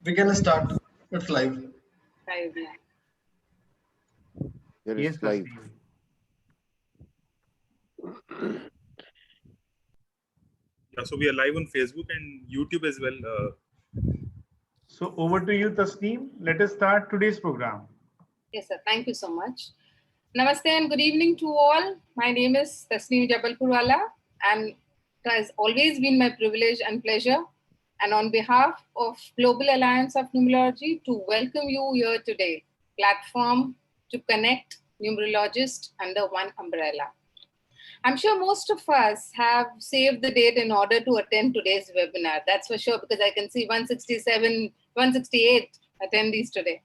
We can start. It's live. Live now. Yes, live. Yeah, so we are live on Facebook and YouTube as well. So over to you, Tasneem. Let us start today's program. Yes, sir. Thank you so much. Namaste and good evening to all. My name is Tasneem Jabalpurwala, and it has always been my privilege and pleasure, and on behalf of Global Alliance of Numerology, to welcome you here today, platform to connect numerologists under one umbrella. I'm sure most of us have saved the date in order to attend today's webinar. That's for sure, because I can see 167, 168 attendees today.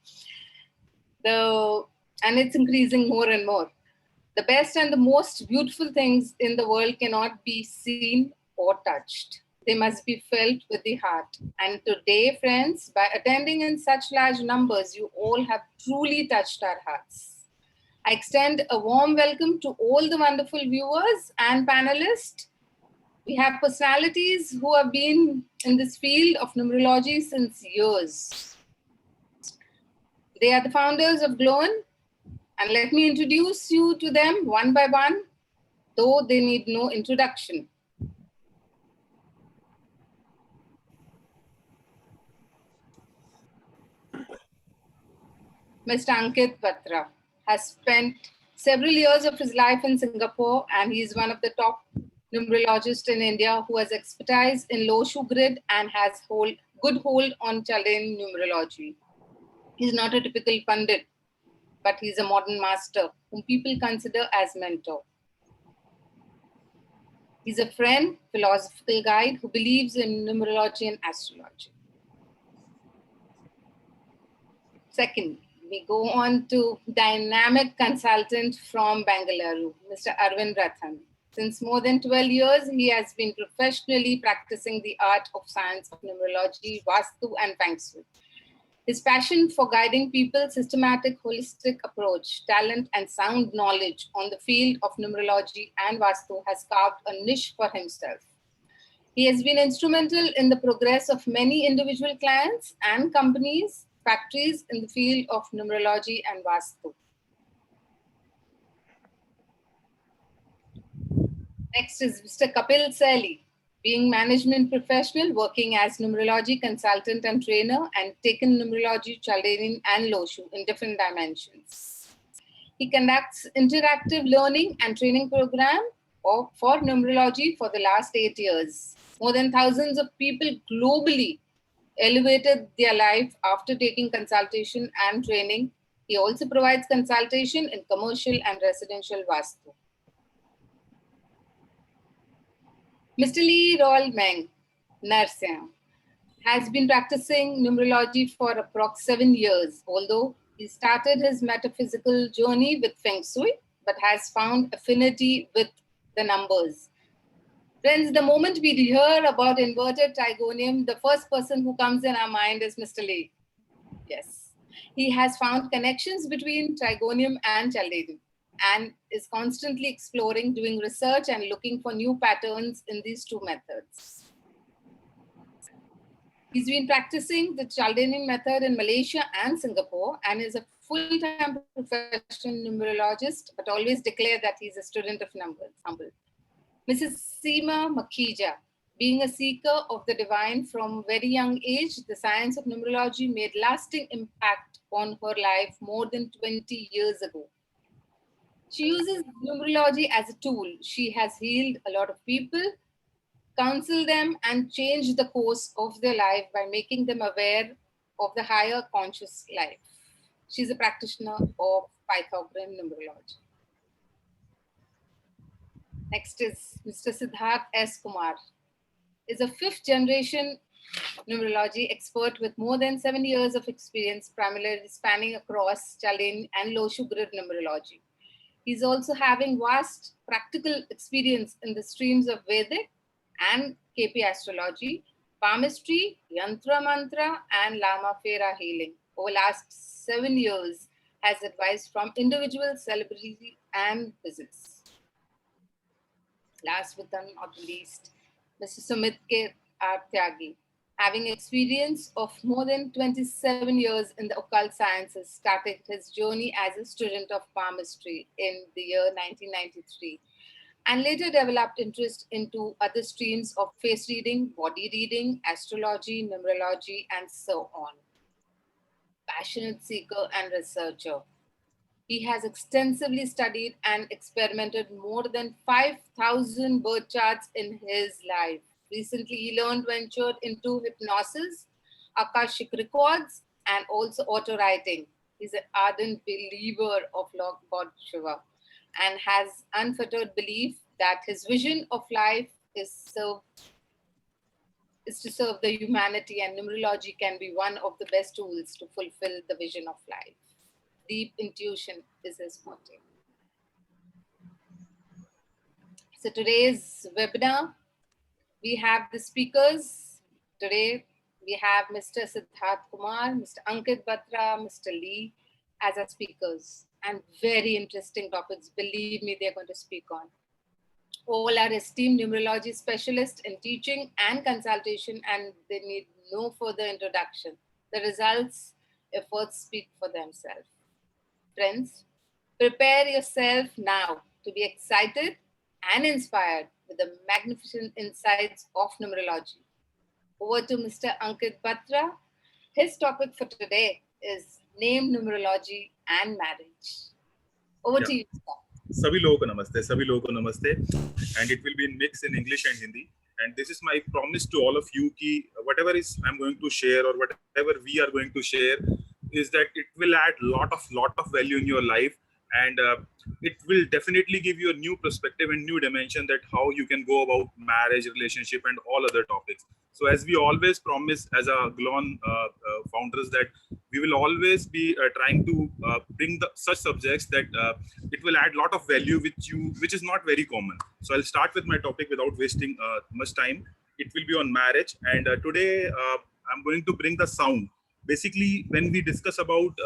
And it's increasing more and more. The best and the most beautiful things in the world cannot be seen or touched. They must be felt with the heart. And today, friends, by attending in such large numbers, you all have truly touched our hearts. I extend a warm welcome to all the wonderful viewers and panelists. We have personalities who have been in this field of numerology since years. They are the founders of Gloan, and let me introduce you to them one by one, though they need no introduction. Mr. Ankit Batra has spent several years of his life in Singapore, and he is one of the top numerologists in India who has expertise in Loshu grid and has good hold on Chaldean numerology. He's not a typical Pandit, but he's a modern master whom people consider as mentor. He's a friend, philosophical guide who believes in numerology and astrology. Second, we go on to dynamic consultant from Bangalore, Mr. Arvind Rathan. Since more than 12 years, he has been professionally practicing the art of science of numerology, Vastu, and Feng Shui. His passion for guiding people, systematic, holistic approach, talent, and sound knowledge on the field of numerology and Vastu has carved a niche for himself. He has been instrumental in the progress of many individual clients and companies, factories in the field of numerology and Vastu. Next is Mr. Kapil Sali, being management professional, working as numerology consultant and trainer, and taken numerology, Chaldean, and Loshu in different dimensions. He conducts interactive learning and training program for numerology for the last 8 years. More than thousands of people globally elevated their life after taking consultation and training. He also provides consultation in commercial and residential Vastu. Mr. Lee Royal Meng, Narsing, has been practicing numerology for approx 7 years, although he started his metaphysical journey with Feng Shui, but has found affinity with the numbers. Friends, the moment we hear about inverted trigonium, the first person who comes in our mind is Mr. Lee. Yes. He has found connections between trigonium and Chaldean and is constantly exploring, doing research, and looking for new patterns in these two methods. He's been practicing the Chaldean method in Malaysia and Singapore and is a full-time professional numerologist, but always declare that he's a student of numbers. Humble. Mrs. Seema Makhija, being a seeker of the divine from very young age, the science of numerology made lasting impact on her life more than 20 years ago. She uses numerology as a tool. She has healed a lot of people, counseled them, and changed the course of their life by making them aware of the higher conscious life. She's a practitioner of Pythagorean numerology. Next is Mr. Siddharth S. Kumar, is a fifth generation numerology expert with more than 7 years of experience, primarily spanning across Chaldean and Loshu grid numerology. He's also having vast practical experience in the streams of Vedic and KP astrology, palmistry, Yantra Mantra, and Lama Fera healing. Over the last 7 years, has advice from individuals, celebrity, and business. Last but not least, Mr. Sumit K. R. Tyagi, Having experience of more than 27 years in the occult sciences, started his journey as a student of palmistry in the year 1993, and later developed interest into other streams of face reading, body reading, astrology, numerology, and so on. Passionate seeker and researcher. He has extensively studied and experimented more than 5,000 birth charts in his life. Recently, he ventured into hypnosis, Akashic records, and also auto writing. He's an ardent believer of Lord God Shiva and has unfettered belief that his vision of life is to serve the humanity, and numerology can be one of the best tools to fulfill the vision of life. Deep intuition is his motto. So today's webinar, we have the speakers. Today we have Mr. Siddharth Kumar, Mr. Ankit Batra, Mr. Lee as our speakers, and very interesting topics. Believe me, they're going to speak on. All are esteemed numerology specialists in teaching and consultation, and they need no further introduction. The results, efforts speak for themselves. Friends, prepare yourself now to be excited and inspired with the magnificent insights of numerology. Over to Mr. Ankit Batra. His topic for today is name, numerology, and marriage. Over to you, sir. Sabhi logo ko namaste, and it will be in mix in English and Hindi. And this is my promise to all of you ki whatever is I'm going to share or whatever we are going to share is that it will add lot of value in your life, and it will definitely give you a new perspective and new dimension that how you can go about marriage, relationship, and all other topics. So as we always promise as a Glon founders that we will always be trying to bring such subjects that it will add lot of value which is not very common. So I'll start with my topic without wasting much time. It will be on marriage, and today I'm going to bring the sound. Basically, when we discuss about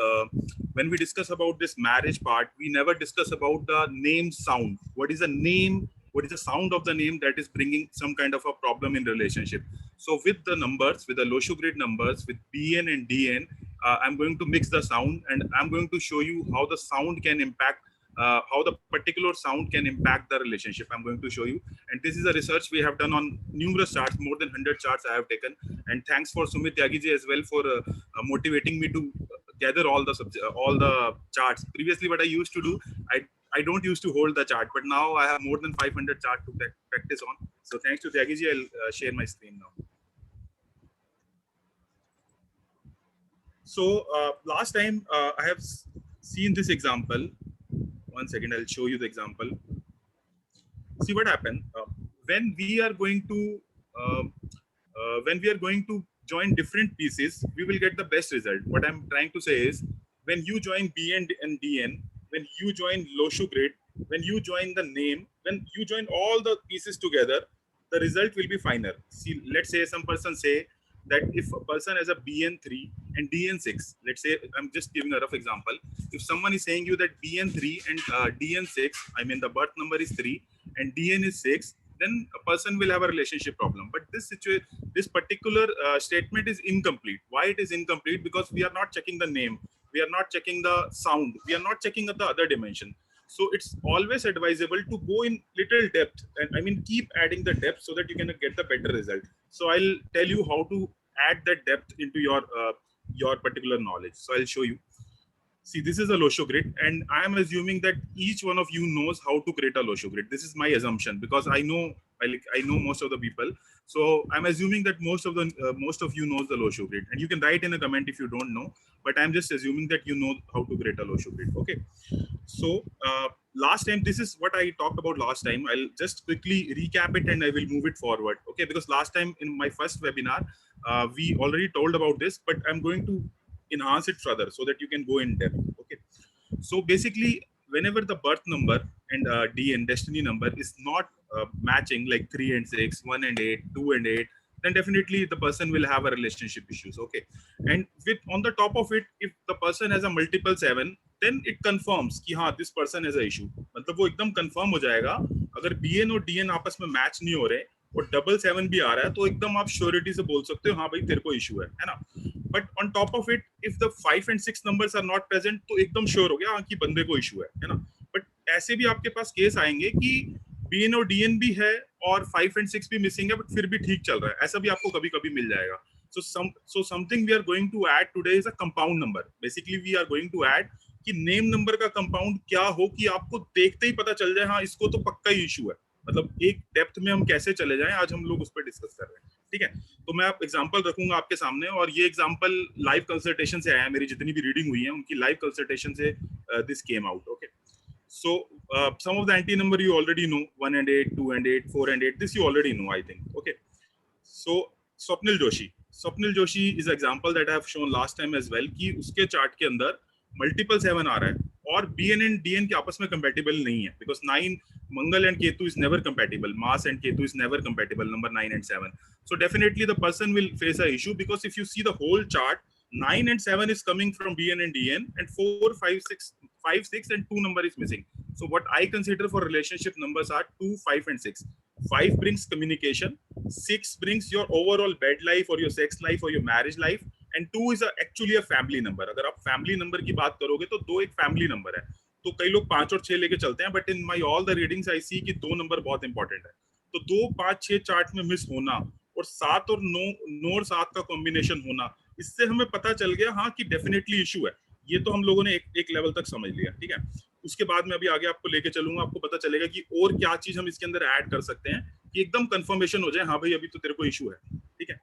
this marriage part, we never discuss about the name sound. What is the name? What is the sound of the name that is bringing some kind of a problem in relationship? So with the numbers, with the Losho grid numbers, with BN and DN, I'm going to mix the sound, and I'm going to show you how the sound can impact, how the particular sound can impact the relationship. I'm going to show you. And this is a research we have done on numerous charts, more than 100 charts I have taken. And thanks for Sumit Tyagi as well for motivating me to gather all the charts. Previously, what I used to do, I don't used to hold the chart, but now I have more than 500 charts to practice on. So thanks to Tyagi, I'll share my screen now. So last time I have seen this example. One second, I'll show you the example. See what happened when we are going to join different pieces. We will get the best result. What I'm trying to say is, when you join BN and DN, when you join Losho grid, when you join the name, when you join all the pieces together, the result will be finer. See, let's say some person say that if a person has a BN3 and DN6, let's say, I'm just giving a rough example. If someone is saying you that BN3 and DN6, I mean the birth number is 3 and DN is 6, then a person will have a relationship problem. But this particular statement is incomplete. Why it is incomplete? Because we are not checking the name, we are not checking the sound, we are not checking the other dimension. So it's always advisable to go in little depth, and I mean keep adding the depth so that you can get the better result. So I'll tell you how to add that depth into your particular knowledge. So I'll show you. See, this is a Losho grid, and I am assuming that each one of you knows how to create a Losho grid. This is my assumption because I know most of the people. So I'm assuming that most of you knows the Losho grid, and you can write in a comment if you don't know. But I'm just assuming that you know how to create a Losho grid. Okay. So last time, this is what I talked about last time. I'll just quickly recap it and I will move it forward. Okay, because last time in my first webinar, we already told about this, but I'm going to enhance it further so that you can go in depth. Okay, so basically, whenever the birth number and DN destiny number is not matching, like 3 and 6, 1 and 8, 2 and 8, then definitely the person will have a relationship issues. Okay, and with on the top of it, if the person has a multiple 7, then it confirms कि हाँ this person has a issue. मतलब वो एकदम confirm हो जाएगा. अगर BN और DN आपस में match नहीं हो रहे, और 777 भी आ रहा है, तो एकदम आप श्योरिटी से बोल सकते हो हाँ भाई तेरे को इशू है ना. But on top of it if the 5 and 6 numbers are not present, तो एकदम श्योर हो गया हाँ कि बंदे को इशू है ना. बट ऐसे भी आपके पास केस आएंगे कि बीएन और डीएन भी है और 5 and 6 भी मिसिंग है, बट फिर भी ठीक चल रहा है. ऐसा भी आपको कभी कभी मिल जाएगा. So something we are going to add today is a compound number. Basically we are going to add कि नेम नंबर का कंपाउंड क्या हो कि आपको देखते ही पता चल जाए हाँ इसको तो पक्का ही इशू है. मतलब एक डेप्थ में हम कैसे चले जाएं, आज हम लोग उस पर डिस्कस कर रहे हैं. ठीक है, तो मैं आप एग्जांपल रखूंगा आपके सामने, और ये एग्जांपल लाइव कंसल्टेशन से आया है. मेरी जितनी भी रीडिंग हुई है उनकी लाइव कंसल्टेशन से this came out. Okay, so some of the anti number you already know, 1 and 8, 2 and 8, 4 and 8, this you already know I think. Okay, so Swapnil Joshi is example that I have shown last time as well कि उसके chart के अंदर multiple 7 आ रहा है और BN and DN के आपस में कंपैटिबल नहीं है, because 9 Mangal and Ketu is never compatible, mass and Ketu is never compatible, number 9 and 7. So definitely the person will face a issue, because if you see the whole chart, 9 and 7 is coming from BN and DN, and 4, 5, 6 and 2 number is missing. So what I consider for relationship numbers are 2, 5 and 6. 5 brings communication, 6 brings your overall bed life or your sex life or your marriage life, and 2 is actually a family number. अगर आप family number की बात करोगे तो 2 एक family number है. तो कई लोग 5 और 6 लेके चलते हैं, but in my all the readings I see कि 2 नंबर बहुत इंपॉर्टेंट है. तो 2, 5, 6 चार्ट में मिस होना और 7 और 9 और 7 का कॉम्बिनेशन होना, इससे हमें पता चल गया हाँ कि डेफिनेटली इशू है. ये तो हम लोगों ने एक लेवल तक समझ लिया. ठीक है, उसके बाद में अभी आगे आपको लेके चलूंगा, आपको पता चलेगा कि और क्या चीज हम इसके अंदर ऐड कर सकते हैं कि एकदम कंफर्मेशन हो जाए हाँ भाई अभी तो तेरे को इशू है. ठीक है,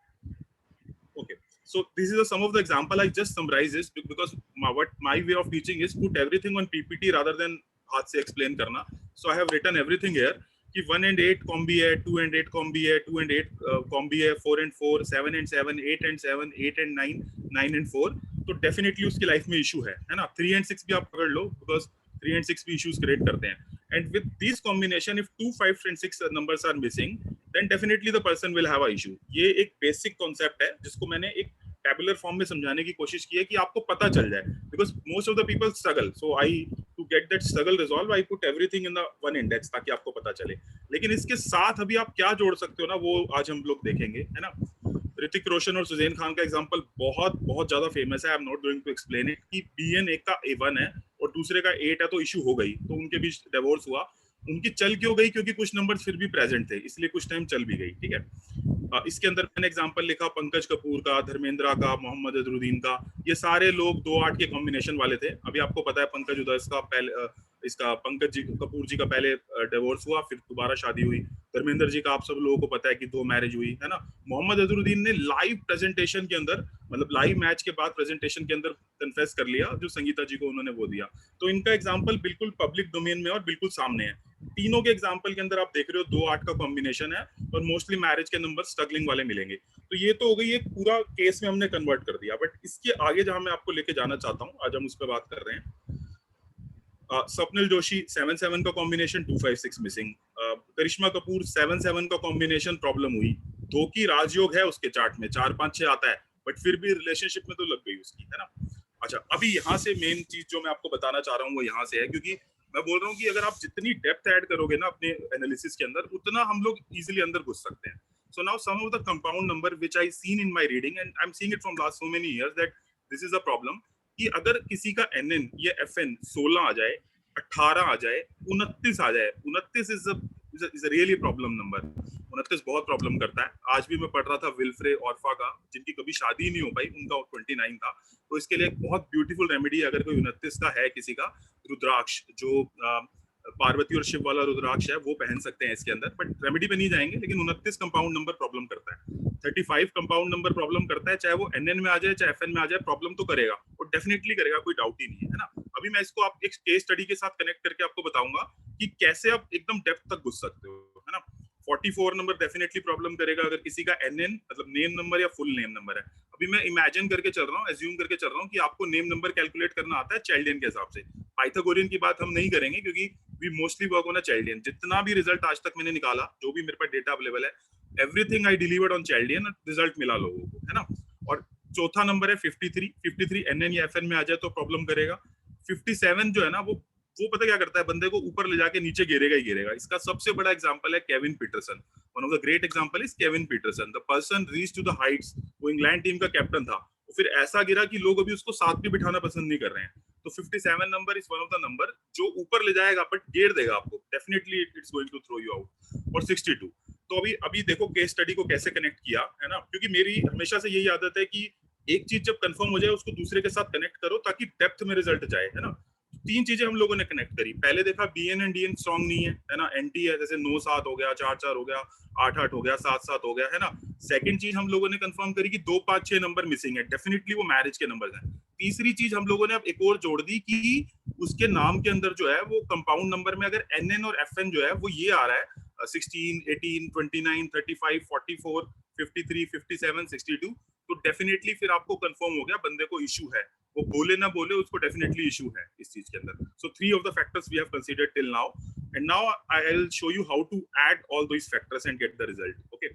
okay. So this is some of the example. I just summarize this because what my way of teaching is put everything on PPT rather than हाथ से explain करना. So I have written everything here कि 1 and 8 combi है, 2 and 8 combi है, 2 and 8 combi है, 4 and 4, 7 and 7, 8 and 7, 8 and 9, 9 and 4. तो definitely उसकी life में इशू है ना. 3 and 6 भी आप पकड़ लो, बिकॉज 3 and 6 भी इश्यूज क्रिएट करते हैं. And with this combination, if 2, 5 and 6 numbers are missing, then definitely the person will have a issue. ये एक बेसिक कॉन्सेप्ट है जिसको मैंने एक टेबुलर फॉर्म में समझाने की कोशिश की है कि आपको पता चल जाए, because most of the people struggle. So I to get that struggle resolve I put everything in the one index ताकि आपको पता चले. लेकिन इसके साथ अभी आप क्या जोड़ सकते हो ना, वो आज हम लोग देखेंगे, है ना. ऋतिक रोशन और सुजैन खान का एग्जांपल बहुत बहुत ज्यादा फेमस है. I am not going to explain it कि बीएन एक का A1 है और दूसरे का 8 है, तो इशू हो गई, तो उनके बीच डिवोर्स हुआ. उनकी चल क्यों गई? क्योंकि कुछ नंबर फिर भी प्रेजेंट थे, इसलिए कुछ टाइम चल भी गई. ठीक है, इसके अंदर मैंने एग्जांपल लिखा पंकज कपूर का, धर्मेंद्रा का, मोहम्मद अजरुद्दीन का. ये सारे लोग 2-8 के कॉम्बिनेशन वाले थे. अभी आपको पता है पंकज उदस का पहले इसका पंकज जी कपूर जी का पहले डिवोर्स हुआ, फिर दोबारा शादी हुई. धर्मेंद्र जी का आप सब लोगों को पता है कि 2 मैरिज हुई, है ना. मोहम्मद अजरुद्दीन ने लाइव प्रेजेंटेशन के अंदर, मतलब लाइव मैच के बाद प्रेजेंटेशन के अंदर कन्फेस कर लिया जो संगीता जी को उन्होंने वो दिया. तो इनका एग्जांपल बिल्कुल पब्लिक डोमेन में और बिल्कुल सामने है. तीनों के एग्जांपल के अंदर आप देख रहे हो 2-8 का कॉम्बिनेशन है और मोस्टली मैरिज के नंबर स्ट्रगलिंग वाले मिलेंगे. तो ये तो हो गई एक पूरा केस में हमने कन्वर्ट कर दिया. बट इसके आगे जहां मैं आपको लेके जाना चाहता हूँ, आज हम उस पर बात कर रहे हैं. स्वप्निल जोशी 7-7 का कॉम्बिनेशन, 2-5-6 मिसिंग. करिश्मा कपूर 7-7 का कॉम्बिनेशन प्रॉब्लम हुई. 2 की राजयोग है उसके चार्ट में, 4-5-6 आता है, बट फिर भी रिलेशनशिप में तो लग गई उसकी, है ना. अच्छा, अभी यहाँ से मेन चीज जो मैं आपको बताना चाह रहा हूँ वो यहाँ से है, क्योंकि मैं बोल रहा हूँ कि अगर आप जितनी डेप्थ ऐड करोगे ना अपने एनालिसिस के अंदर, उतना हम लोग इजीली अंदर घुस सकते हैं. So now some of the compound number which I seen in my reading and I am seeing it from last so many years that this is a problem, कि अगर किसी का NN या FN 16 आ जाए, 18 आ जाए, 29 आ जाए. 29 is a really problem number. 29 बहुत problem करता है. आज भी मैं पढ़ रहा था विल्फ्रे ऑर्फा का, जिनकी कभी शादी नहीं हो पाई, उनका 29 था. तो इसके लिए एक बहुत ब्यूटीफुल रेमेडी, अगर कोई 29 का है किसी का, रुद्राक्ष, जो पार्वती और शिव वाला रुद्राक्ष है, वो पहन सकते हैं इसके अंदर. बट रेमेडी पे नहीं जाएंगे, लेकिन 29 कंपाउंड नंबर प्रॉब्लम करता है. 35 कंपाउंड नंबर प्रॉब्लम करता है, चाहे वो NN में आ जाए चाहे FN में आ जाए, प्रॉब्लम तो करेगा और डेफिनेटली करेगा, कोई डाउट ही नहीं है ना. अभी मैं इसको आप एक केस स्टडी के साथ कनेक्ट करके आपको बताऊंगा कि कैसे आप एकदम डेप्थ तक घुस सकते हो, है ना. 44 नंबर डेफिनेटली प्रॉब्लम करेगा अगर किसी का NN मतलब नेम नंबर या फुल नेम नंबर है. अभी मैं इमेजिन करके चल रहा हूँ, एज्यूम करके चल रहा हूँ कि आपको नेम नंबर कैलकुलेट करना आता है चाइल्डियन के हिसाब से. पाइथागोरियन की बात हम नहीं करेंगे क्योंकि we mostly work on a Chaldean. जितना भी रिजल्ट आज तक मैंने निकाला, जो भी मेरे पास डेटा अवेलेबल है, everything I delivered on Chaldean, result मिला लोगों को, है ना. और चौथा नंबर है 53. 53 NN या FN में आ जाए तो प्रॉब्लम करेगा. 57 जो है ना, वो वो पता क्या करता है, बंदे को ऊपर ले जाके नीचे गिरेगा ही गिरेगा। इसका सबसे बड़ा एग्जांपल है Kevin Pietersen. One of the great example is Kevin Pietersen. The person reach to the heights, वो इंग्लैंड टीम का कैप्टन था, फिर ऐसा गिरा कि लोग अभी उसको साथ भी बिठाना पसंद नहीं कर रहे हैं। तो 57 number is one of the number जो ऊपर ले जाएगा बट गिर देगा आपको, definitely it's going to throw you out. और 62, तो अभी देखो केस स्टडी को कैसे कनेक्ट किया है ना, क्योंकि मेरी हमेशा से यही आदत है कि एक चीज जब कंफर्म हो जाए उसको दूसरे के साथ कनेक्ट करो ताकि डेप्थ में रिजल्ट जाए, है ना। 3 चीजें हम लोगों ने कनेक्ट करी। पहले देखा BN एंड DN स्ट्रॉन्ग नहीं है ना, एंटी है, जैसे 9-7 हो गया, 4-4 हो गया, 8-8 हो गया, 7-7 हो गया, है ना। सेकंड चीज हम लोगों ने कंफर्म करी कि 2-5-6 नंबर मिसिंग है, डेफिनेटली वो मैरिज के नंबर हैं। तीसरी चीज हम लोगों ने अब एक और जोड़ दी कि उसके नाम के अंदर जो है वो कंपाउंड नंबर में अगर NN और FN जो है वो ये आ रहा है 16, 18, 29, 35, 44, 53, 57, 62, तो डेफिनेटली फिर आपको कंफर्म हो गया बंदे को इशू है, वो बोले ना बोले उसको डेफिनेटली इशू है इस चीज के अंदर। So 3 of the factors we have considered till now, and now I will show you how to add all those factors and get the result. Okay,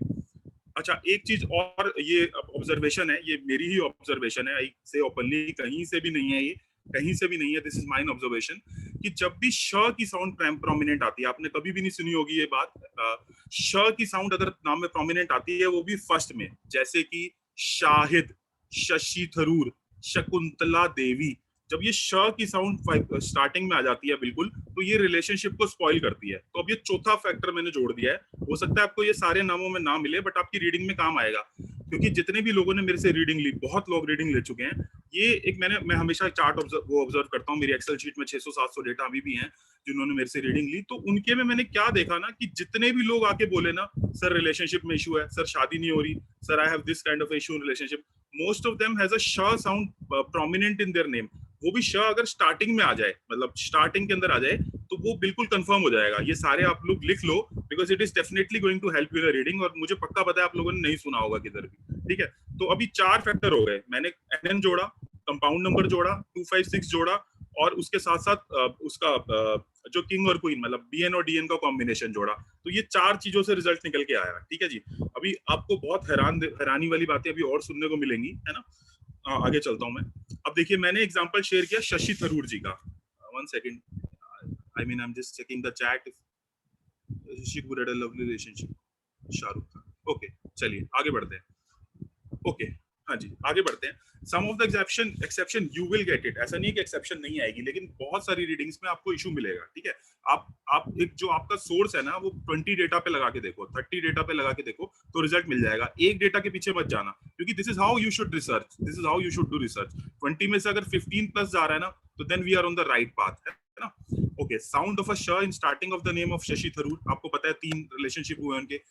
अच्छा एक चीज और, ये ऑब्जर्वेशन है, ये मेरी ही ऑब्जर्वेशन है, आई से ओपनली, कहीं से भी नहीं है ये, कहीं से भी नहीं है, दिस इज माइन ऑब्जर्वेशन, कि जब भी श की साउंड प्रोमिनेंट आती है, आपने कभी भी नहीं सुनी होगी ये बात, श की साउंड अगर नाम में प्रोमिनेंट आती है वो भी फर्स्ट में, जैसे कि शाहिद, शशि थरूर, शकुंतला देवी, जब ये श की साउंड स्टार्टिंग में आ जाती है बिल्कुल, तो ये रिलेशनशिप को स्पॉइल करती है। तो अब ये चौथा फैक्टर मैंने जोड़ दिया है। हो सकता है आपको ये सारे नामों में ना मिले बट आपकी रीडिंग में काम आएगा, क्योंकि जितने भी लोगों ने मेरे से रीडिंग ली, बहुत लोग रीडिंग ले चुके हैं। ये एक मैं हमेशा चार्ट ऑब्जर्व करता हूँ, मेरी एक्सेल शीट में 600-700 डेटा अभी भी हैं जिन्होंने मेरे से रीडिंग ली, तो उनके में मैंने क्या देखा ना, कि जितने भी लोग आके बोले ना, सर रिलेशनशिप में इशू है, सर शादी नहीं हो रही, sir I have this kind of issue in relationship, most of them has a sh sound prominent in their name. वो भी श अगर स्टार्टिंग में आ जाए, मतलब स्टार्टिंग के अंदर आ जाए, तो वो बिल्कुल कंफर्म हो जाएगा। ये सारे आप लोग लिख लो, because it is definitely going to help you in reading, और मुझे पक्का पता है आप लोगों ने नहीं सुना होगा किधर भी, ठीक है। तो अभी 4 फैक्टर हो गए, मैंने NN जोड़ा, कंपाउंड नंबर जोड़ा, 256 जोड़ा, और उसके साथ साथ उसका जो किंग और क्वीन, मतलब BN और DN का कॉम्बिनेशन जोड़ा, तो ये 4 चीजों से रिजल्ट निकल के आया, ठीक है जी। अभी आपको बहुत हैरानी वाली बातें अभी और सुनने को मिलेंगी, है ना। आगे चलता हूं मैं। अब देखिए, मैंने एग्जांपल शेयर किया शशि थरूर जी का। 1 second, I mean I am just checking the chat. Shashi Tharoor had a lovely relationship, Shahrukh Khan. Okay, चलिए आगे बढ़ते हैं। ओके, हाँ जी, आगे बढ़ते हैं। Some of the exception you will get it, ऐसा नहीं है कि एक्सेप्शन नहीं आएगी, लेकिन बहुत सारी रीडिंग्स में आपको इशू मिलेगा, ठीक है। आप एक जो आपका सोर्स है ना, वो 20 डेटा पे लगा के देखो, 30 डेटा पे लगा के देखो, तो रिजल्ट मिल जाएगा। एक डेटा के पीछे मत जाना, क्योंकि this is how you should research, this is how you should do research. 20 में से अगर 15 प्लस जा रहा है ना, तो then we are on the right path, है ना। Okay, sound of a sh in starting of the name of Shashi Tharoor, आपको पता है 3 रिलेशनशिप हुए उनके,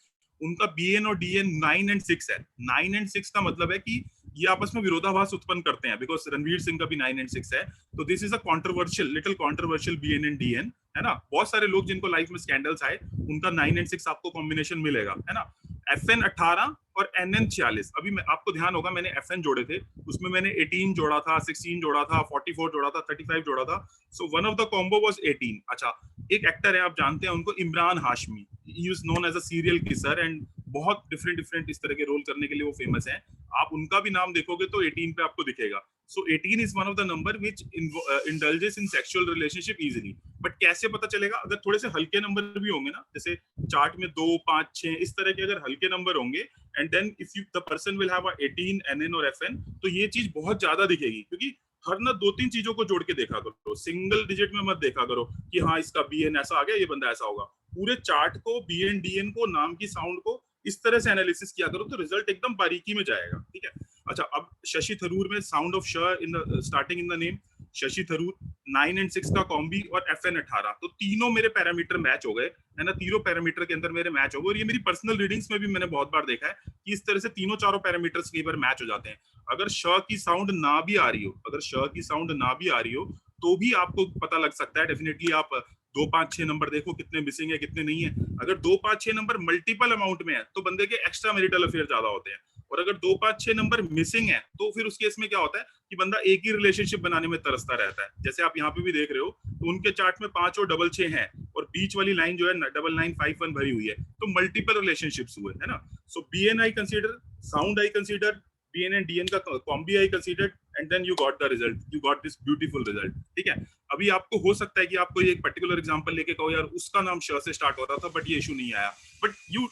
उनका BN और DN 9 and 6 है। 9 and 6 का मतलब है कि ये आपस में विरोधाभास उत्पन्न करते हैं, बिकॉज रणवीर सिंह का भी 9 and 6 है, तो this is a controversial, little controversial BN and DN, है ना। बहुत सारे लोग जिनको लाइफ में स्कैंडल्स आए, उनका 9 and 6 आपको कॉम्बिनेशन मिलेगा, है ना। FN 18 और NN 46। अभी आपको ध्यान होगा, मैंने FN जोड़े थे, उसमें मैंने 18 जोड़ा था, 16 जोड़ा था, 44 जोड़ा था, 35 जोड़ा था। So one of the combo was 18। अच्छा, एक एक्टर है, आप जानते हैं उनको, Emraan Hashmi, he is known as a serial kisser, and बहुत डिफरेंट इस तरह के रोल करने के लिए वो फेमस है। आप उनका भी नाम देखोगे तो 18 पे आपको दिखेगा। सो 18 is one of the number which indulges in sexual relationship easily. But कैसे पता चलेगा? अगर थोड़े से हल्के नंबर भी होंगे ना, जैसे चार्ट में 2, 5, 6 इस तरह के अगर हल्के नंबर होंगे, and then if you the person will have 18 NN और FN, तो ये चीज बहुत ज्यादा दिखेगी, क्योंकि हर ना 2-3 चीजों को जोड़ के देखा करो, सिंगल डिजिट में मत देखा करो कि हाँ इसका BN ऐसा आ गया, ये बंदा ऐसा होगा। पूरे चार्ट को, BN DN को, नाम की साउंड को इस तरह से एनालिसिस किया करो, तो रिजल्ट एकदम बारीकी में जाएगा, ठीक है। अच्छा, अब शशि थरूर में साउंड ऑफ श in the starting in the name, Shashi Tharoor, 9 and 6 का कॉम्बी, और FN 18, तो तीनों मेरे पैरामीटर मैच हो गए, है ना। तीनों पैरामीटर के अंदर मेरे मैच हो गए, और ये मेरी पर्सनल रीडिंग्स में भी मैंने बहुत बार देखा है कि इस तरह से तीनों चारों पैरामीटर्स कई बार मैच हो जाते हैं। अगर श की साउंड ना भी आ रही हो, अगर श की साउंड ना भी आ रही हो, तो भी आपको पता लग सकता है डेफिनेटली। आप 2, 5, 6 नंबर देखो कितने मिसिंग है, कितने नहीं है। अगर 2, 5, 6 नंबर मल्टीपल अमाउंट में है, तो बंदे के एक्स्ट्रा मैरिटल अफेयर ज्यादा होते हैं, और अगर 2, 5, 6 नंबर मिसिंग है, तो फिर उस केस में क्या होता है कि बंदा एक ही रिलेशनशिप बनाने में तरसता रहता है। जैसे आप यहाँ पे भी देख रहे हो, तो उनके चार्ट में 5 और 6 हैं, और बीच वाली लाइन जो है 9951 भरी हुई है, तो मल्टीपल रिलेशनशिप्स हुए, है ना। सो BN I consider, sound I consider, BN and DN का combi I consider, and then you got the result, you got this beautiful result. ठीक है, अभी आपको हो सकता है कि आप कोई एक पर्टिकुलर एग्जांपल लेके कहो यार उसका नाम श से स्टार्ट हो रहा था बट ये इशू नहीं आया, but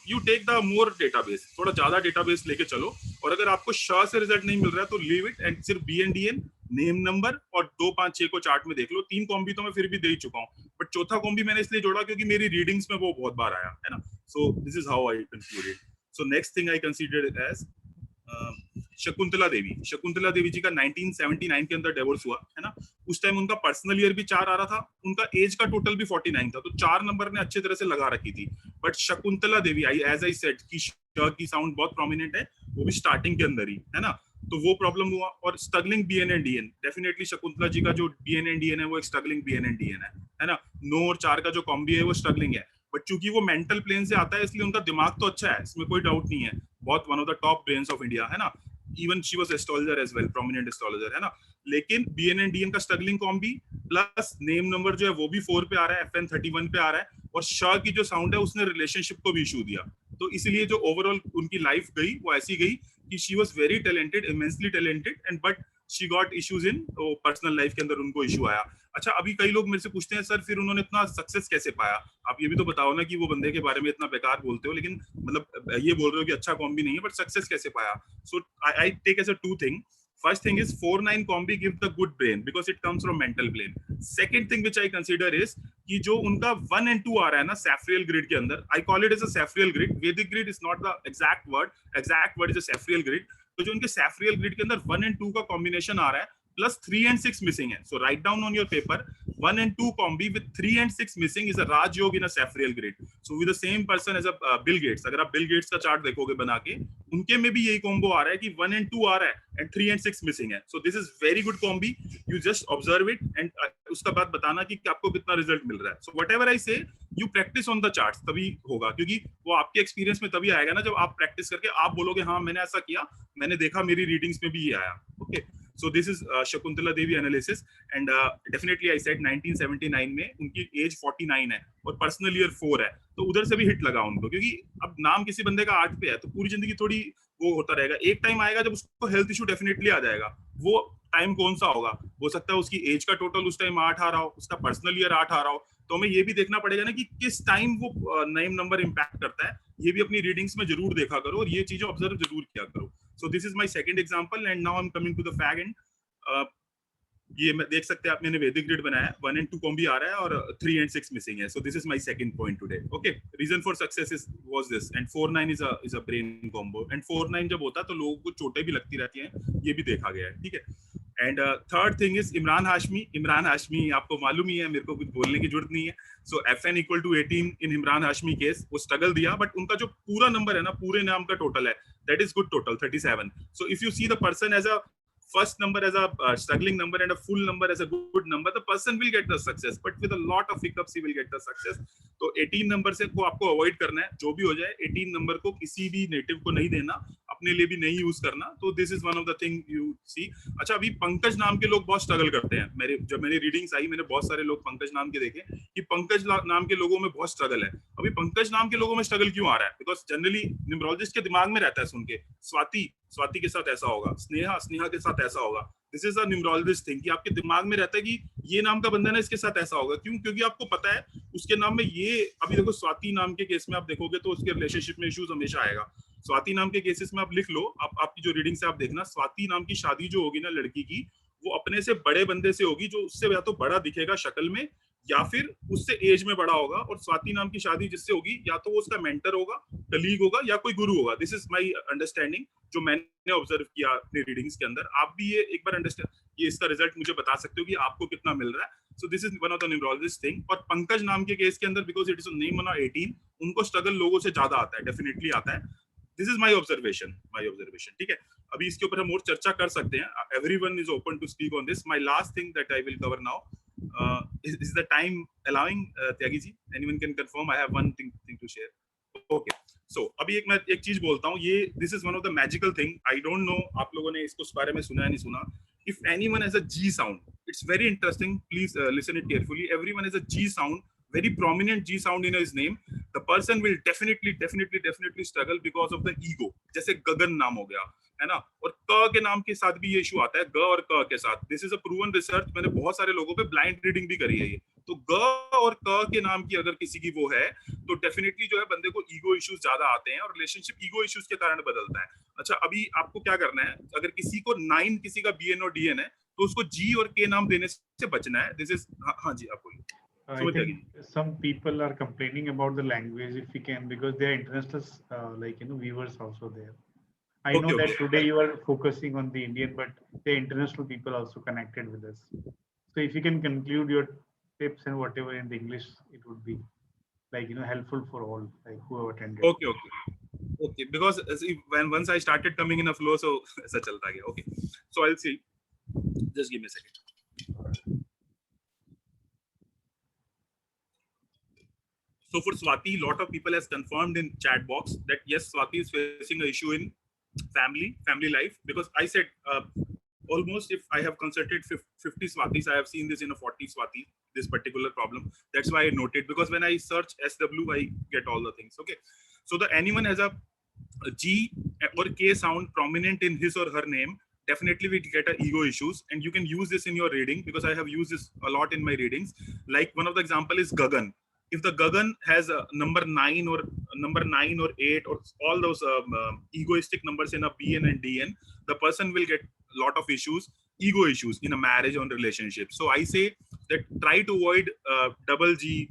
you take the more database, थोड़ा ज्यादा डेटाबेस लेके चलो, और अगर आपको श से रिजल्ट नहीं मिल रहा है तो लीव इट एंड सिर्फ BNDN नेम नंबर और 2 5 6 को चार्ट में देख लो। 3 कॉम्बी तो मैं फिर भी दे ही चुका हूँ, बट चौथा कॉम्बी मैंने इसलिए जोड़ा क्योंकि मेरी रीडिंग्स में वो बहुत बार आया है ना। So this is how I concluded. So next thing I considered as Shakuntala Devi. Shakuntala Devi ji का 1979 के अंदर डिवोर्स हुआ है ना। उस टाइम उनका पर्सनल ईयर भी 4 आ रहा था, उनका एज का टोटल भी 49 था, तो 4 नंबर ने अच्छे तरह से लगा रखी थी। But Shakuntala Devi as I said की की साउंड बहुत प्रोमिनेंट है, वो भी स्टार्टिंग के अंदर ही है ना, तो वो प्रॉब्लम हुआ। और struggling BNNDN, definitely Shakuntala ji का जो BNNDN है वो एक स्ट्रगलिंग BNNDN है ना। 9 और 4 का जो कॉम्बी है वो स्ट्रगलिंग है, बट चूंकि वो मेंटल प्लेन से आता है इसलिए उनका दिमाग तो अच्छा है, इसमें कोई डाउट नहीं है, बहुत one of the top brains of India है ना। Even she was astrologer as well, prominent astrologer है ना। लेकिन BNNDN का struggling combi plus name number जो है वो भी 4 पे आ रहा है, FN 31 पे आ रहा है, और शाह की जो साउंड है उसने रिलेशनशिप को भी इशू दिया। तो इसलिए जो ओवरऑल उनकी लाइफ गई वो ऐसी गई कि she was very talented, immensely talented, and but she got issues in personal life के अंदर उनको इशू आया। अच्छा, अभी कई लोग मेरे से पूछते हैं सर फिर उन्होंने इतना सक्सेस कैसे पाया? आप ये भी तो बताओ ना कि वो बंदे के बारे में इतना बेकार बोलते हो, लेकिन मतलब ये बोल रहे हो कि अच्छा कॉम्बी नहीं है, बट सक्सेस कैसे पाया? So I take as a 2 thing. First thing is 4-9 combi gives the good brain because it comes from mental plane. Second thing which I consider is कि जो उनका 1 and 2 आ रहा है ना saphriel grid के अंदर, I call it as a saphriel grid. Vedic grid is not the exact word is a saphriel grid. तो जो उनके saphriel grid के अंदर 1 and 2 का combination आ रहा है plus 3 and 6 missing है. So write down on your paper 1 and 2 combi with 3 and 6 missing is a Raj Yog in a saphriel grid. So with the same person as a Bill Gates, अगर आप Bill Gates का chart देखोगे बना के, उनके में भी यही कॉम्बो आ रहा है कि 1 and 2 आ रहा है and 3 and 6 missing है. So this is very good combi. You just observe it and उसका बाद बताना कि आपको कितना रिजल्ट मिल रहा है. So whatever I say, you practice on the charts, तभी होगा, क्योंकि वो आपके एक्सपीरियंस में तभी आएगा ना जब आप प्रैक्टिस करके आप बोलोगे हाँ मैंने ऐसा किया, मैंने देखा मेरी रीडिंग्स में भी ये आया. Okay. So this is Shakuntala Devi analysis, and definitely I said 1979 में उनकी एज 49 है और पर्सनल ईयर 4 है, तो उधर से भी हिट लगा उनको, क्योंकि अब नाम किसी बंदे का 8 पे है तो पूरी जिंदगी थोड़ी वो होता रहेगा. एक टाइम आएगा जब उसको हेल्थ इशू डेफिनेटली आ जाएगा. वो टाइम कौन सा होगा? हो सकता है उसकी एज का टोटल उस टाइम 8 आ रहा हो, उसका पर्सनल ईयर 8 आ रहा हो, तो हमें ये भी देखना पड़ेगा ना कि किस टाइम वो नेम नंबर इंपैक्ट करता है. ये भी अपनी रीडिंग्स में जरूर देखा करो और ये चीजें ऑब्जर्व जरूर किया करो. So this is my second example, and now I'm coming to the fag end. ये मैं देख सकते हैं आप, मैंने वैदिक ग्रिड बनाया, 1 and 2 कॉम्बी आ रहा है और 3 and 6 मिसिंग है. So this is my second point today. Okay, reason for success was this, and 4-9 is a brain combo, and 4-9 जब होता है तो लोगों को चोटें भी लगती रहती हैं, ये भी देखा गया है. ठीक है. And third thing is Imran Hashmi. Imran Hashmi आपको मालूम ही है, मेरे को कुछ बोलने की जरूरत नहीं है. सो FN equal to 18 in Imran Hashmi case. वो स्ट्रगल दिया, बट उनका जो पूरा नंबर है ना, पूरे नाम का टोटल है, that is good total 37. So if you see the person as a first number as a struggling number and a full number as a good number, the person will get the success, but with a lot of hiccups he will get the success. तो 18 number से को आपको avoid करना है. जो भी हो जाए 18 नंबर को किसी भी नेटिव को नहीं देना, अपने लिए भी नहीं यूज करना. तो this is one of the thing you see. अच्छा, अभी पंकज नाम के लोग बहुत स्ट्रगल करते हैं. जब मेरी रीडिंग्स आई, मैंने बहुत सारे लोग पंकज नाम के देखे कि पंकज नाम के लोगों में बहुत स्ट्रगल है. अभी पंकज नाम के लोगों में स्ट्रगल क्यों आ रहा है? बिकॉज जनरली न्यूमरोलॉजिस्ट के दिमाग में रहता है सुन के, स्वाति के साथ ऐसा होगा, स्नेहा के साथ ऐसा होगा. This is a numerologist thing कि आपके दिमाग में रहता है कि ये नाम का बंदा है ना, इसके साथ ऐसा होगा. क्यों? क्योंकि आपको पता है उसके नाम में ये. अभी देखो स्वाति नाम के केस में आप देखोगे तो उसके रिलेशनशिप में इश्यूज हमेशा आएगा. स्वाति नाम के केसेस में आप लिख लो, आपकी जो रीडिंग से आप देखना, स्वाति नाम की शादी जो होगी ना लड़की की, वो अपने से बड़े बंदे से होगी, जो उससे या तो बड़ा दिखेगा शक्ल में या फिर उससे एज में बड़ा होगा. और स्वाति नाम की शादी जिससे होगी, या तो वो उसका मेंटर होगा, कलीग होगा, या कोई गुरु होगा. दिस इज माय अंडरस्टैंडिंग, जो मैंने ऑब्जर्व किया अपने रीडिंग्स के अंदर. आप भी ये एक बार अंडरस्टैंड, ये इसका रिजल्ट मुझे बता सकते हो कि आपको कितना मिल रहा है. सो this is one of the numerologist thing. और पंकज नाम के केस के अंदर, because it is a name on 18, उनको स्ट्रगल लोगों से ज्यादा आता है, डेफिनेटली आता है. This is my observation. ठीक है. अभी इसके ऊपर हम और चर्चा कर सकते हैं. Everyone is open to speak on this. My last thing that I will cover now, is the time allowing, Tyagi ji? Anyone can confirm? I have one thing to share. Okay. So अभी मैं एक चीज बोलता हूँ. ये this is one of the magical thing. I don't know आप लोगों ने इसको इस बारे में सुना है नहीं सुना. If anyone has a G sound, it's very interesting. Please listen it carefully. Everyone has a G sound, very prominent G sound in his name. the person will definitely struggle because of the ego. जैसे गगन नाम हो गया है ना, और क के नाम के साथ भी ये इशू आता है, ग और क के साथ. This is a proven research, मैंने बहुत सारे लोगों पे ब्लाइंड रीडिंग भी करी है ये. तो ग और क के नाम की अगर किसी की वो है तो डेफिनेटली जो है बंदे को ईगो इश्यूज ज्यादा आते हैं और रिलेशनशिप ईगो इश्यूज के कारण बदलता है. अच्छा, अभी आपको क्या करना है, अगर किसी को 9 किसी का BN और DN है तो उसको G और K नाम देने से बचना है. दिस इज हाँ जी, आप बोलिए. I think some people are complaining about the language, if we can, because they are international, viewers also there. I know that today you are focusing on the Indian, but the international people also connected with us. So if you can conclude your tips and whatever in the English, it would be helpful for all, like whoever attended. Okay. Because once I started coming in a flow, so ऐसा चलता गया. Okay. So I'll see. Just give me a second. So for Swati, lot of people has confirmed in chat box that yes, Swati is facing an issue in family life, because I said almost if I have consulted 50 Swatis, I have seen this in a 40 Swati, this particular problem. That's why I noted, because when I search SW, I get all the things. Okay. So the anyone has a G or K sound prominent in his or her name, definitely we get ego issues, and you can use this in your reading, because I have used this a lot in my readings. Like one of the example is Gagan. If the Gagan has a number 9 or 8 or all those egoistic numbers in a BN and DN, the person will get a lot of issues, ego issues in a marriage or relationship. So I say that try to avoid double G.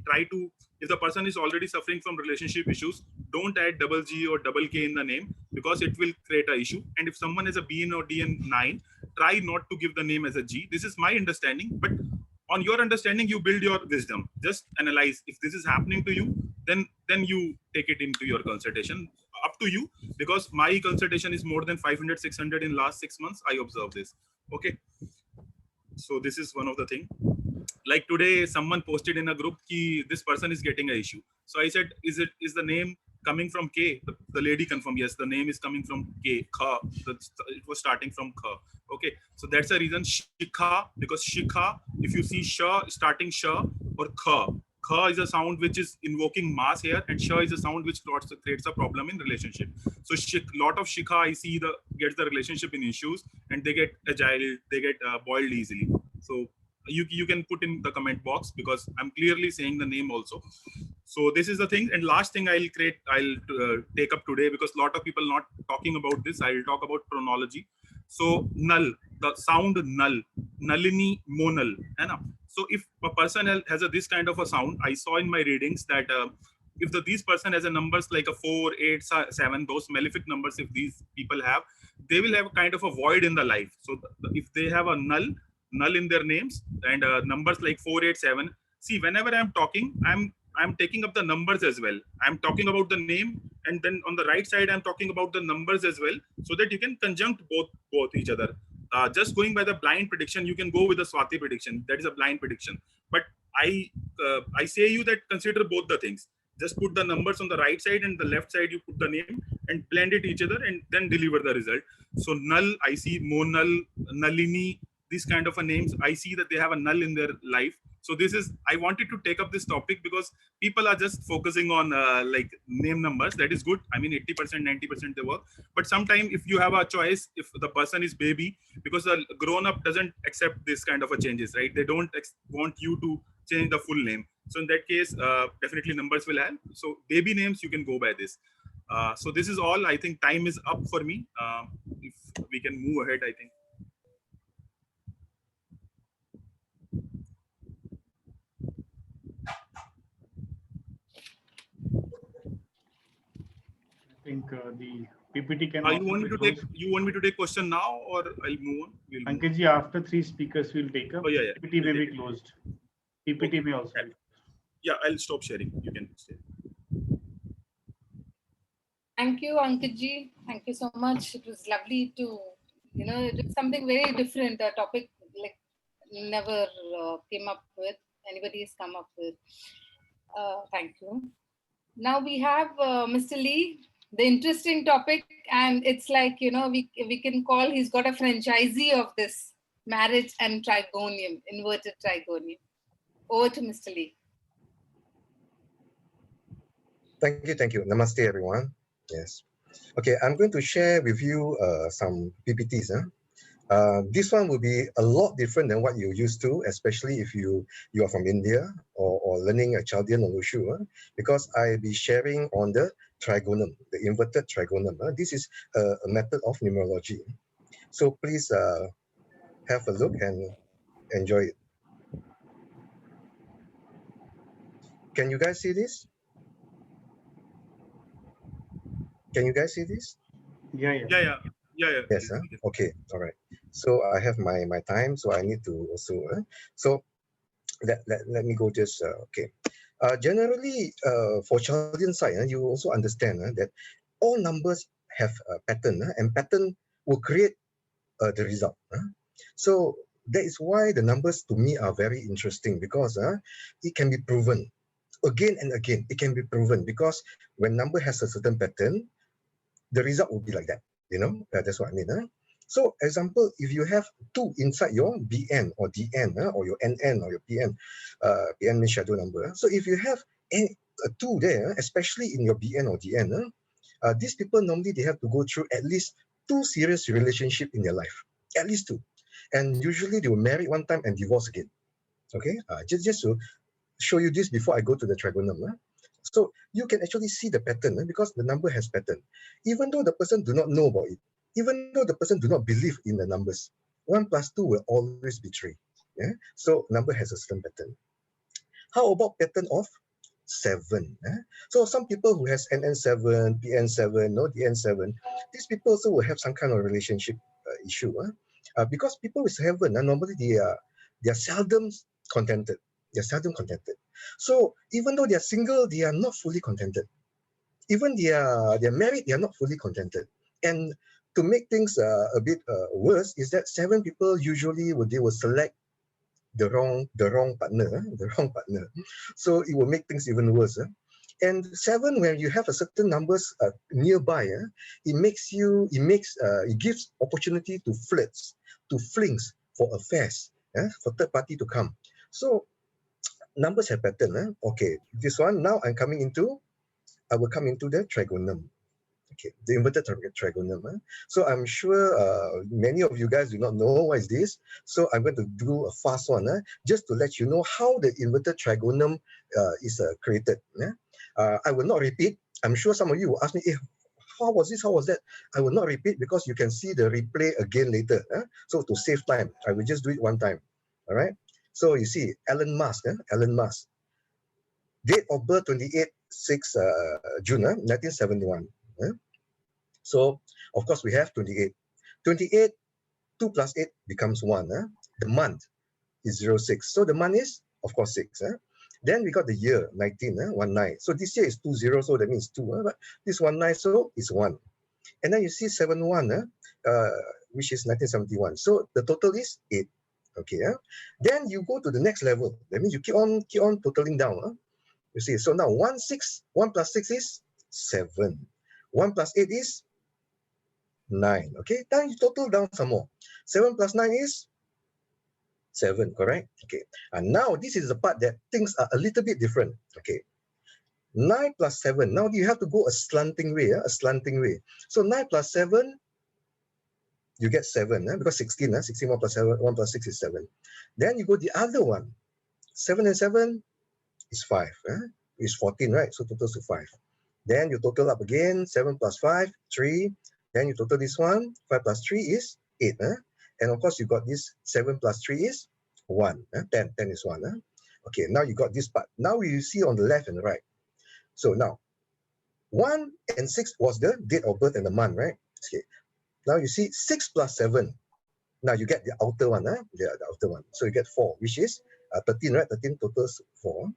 If the person is already suffering from relationship issues, don't add double G or double K in the name, because it will create an issue. And if someone is a BN or DN 9, try not to give the name as a G. This is my understanding, but on your understanding, you build your wisdom. Just analyze. If this is happening to you, then you take it into your consultation. Up to you, because my consultation is more than 500, 600 in last 6 months. I observe this. Okay. So this is one of the thing. Like today, someone posted in a group that this person is getting an issue. So I said, is the name coming from K? The lady confirmed, yes, the name is coming from K. Kha. It was starting from Kha. Okay, so that's the reason Shikha, because Shikha, if you see Sha starting Sha or Kha, Kha is a sound which is invoking mass here, and Sha is a sound which creates a problem in relationship. So lot of Shikha I see gets the relationship in issues, and they get agile, they get boiled easily. So you can put in the comment box, because I'm clearly saying the name also. So this is the thing. And last thing I'll take up today, because a lot of people not talking about this. I'll talk about chronology. So null, the sound null, nullini, monal, so if a person has this kind of a sound, I saw in my readings that if this person has a numbers like a 4, 8, 7, those malefic numbers, if these people have, they will have a kind of a void in the life. So if they have a null in their names and numbers like 4, 8, 7, see, whenever I'm talking, I'm taking up the numbers as well. I'm talking about the name, and then on the right side, I'm talking about the numbers as well, so that you can conjunct both each other. Just going by the blind prediction, you can go with the Swati prediction. That is a blind prediction. But I say you that consider both the things. Just put the numbers on the right side, and the left side you put the name and blend it each other, and then deliver the result. So null, I see monal, nullini, these kind of a names. I see that they have a null in their life. So I wanted to take up this topic because people are just focusing on like name numbers. That is good. I mean, 80%, 90% they work. But sometimes if you have a choice, if the person is baby, because a grown-up doesn't accept this kind of a changes, right? They don't want you to change the full name. So in that case, definitely numbers will help. So baby names, you can go by this. So this is all. I think time is up for me. If we can move ahead, I think. I think the PPT can. You want me to take question now, or I'll move on? Ankit ji, after 3 speakers, we'll take up. Oh, yeah. PPT may be closed. PPT may also. Yeah, I'll stop sharing. You can stay. Thank you, Ankit ji. Thank you so much. It was lovely to, it was something very different. A topic like never came up with. Anybody has come up with. Thank you. Now we have Mr. Lee, the interesting topic, and it's like, we can call, he's got a franchisee of this marriage and trigonium, inverted trigonium. Over to Mr. Lee. Thank you, thank you. Namaste, everyone. Yes. Okay, I'm going to share with you some PPTs. This one will be a lot different than what you're used to, especially if you are from India or learning a Chaldean or Lushu, because I'll be sharing on the trigonum, the inverted trigonum. This is a method of numerology. So please have a look and enjoy it. Can you guys see this? Can you guys see this? Yeah, yeah. Yeah, yeah, yeah, yeah. Yes, okay, all right. So I have my time, so I need to also, so let me go just, okay. Generally, for Chaldean side, you also understand that all numbers have a pattern, and pattern will create the result. So that is why the numbers to me are very interesting, because it can be proven again and again. It can be proven because when number has a certain pattern, the result will be like that. That's what I mean. So example, if you have 2 inside your BN or DN or your NN or your PN, PN means shadow number. So if you have a 2 there, especially in your BN or DN, these people normally they have to go through at least 2 serious relationship in their life, at least 2, and usually they will marry one time and divorce again. Okay, just to show you this before I go to the trigonum. So you can actually see the pattern because the number has pattern. Even though the person do not know about it, even though the person do not believe in the numbers, 1 plus 2 will always be 3. Yeah? So number has a certain pattern. How about pattern of 7? So some people who has NN7, PN7, no DN7, these people also will have some kind of relationship issue. Because people with 7, normally they are seldom contented. They're seldom contented. So even though they are single, they are not fully contented. Even they are married, they are not fully contented. And to make things a bit worse is that 7 people usually they will select the wrong partner. So it will make things even worse. And 7, when you have a certain numbers nearby, it gives opportunity to flirts, to flings, for affairs, for third party to come. So numbers have pattern. Okay, this one now I will come into the trigonum. Okay, the inverted trigonum. So I'm sure many of you guys do not know what is this. So I'm going to do a fast one, just to let you know how the inverted trigonum is created. I will not repeat. I'm sure some of you will ask me, how was this? How was that? I will not repeat because you can see the replay again later. So to save time, I will just do it one time. All right. So you see, Elon Musk. Date of birth 28/6 June 1971. So of course we have 28. 28, 2 plus 8 becomes 1. The month is 06. So the month is of course 6. Then we got the year 19, 19. So this year is 20, so that means 2. But this 19, so it's 1. And then you see 71, which is 1971. So the total is 8. Okay. Then you go to the next level. That means you keep on totaling down. You see, so now 1 plus 6 is 7. 1 plus 8 is 9. Okay, then you total down some more. 7 plus 9 is 7, correct? Okay, and now this is the part that things are a little bit different. Okay, 9 plus 7. Now you have to go a slanting way, So 9 plus 7, you get 7, because 16, 16 1 plus 7, 1 plus 6 is 7. Then you go the other one. 7 and 7 is 5. Is 14, right? So totals to 5. Then you total up again. 7 plus 5, 3. Then you total this one. 5 plus 3 is 8. And of course, you got this 7 plus 3 is 1. 10. 10 is 1. Okay, now you got this part. Now you see on the left and the right. So now, 1 and 6 was the date of birth and the month, right? Okay. Now you see 6 plus 7. Now you get the outer one, the outer one. So you get 4, which is 13, right? 13 totals 4.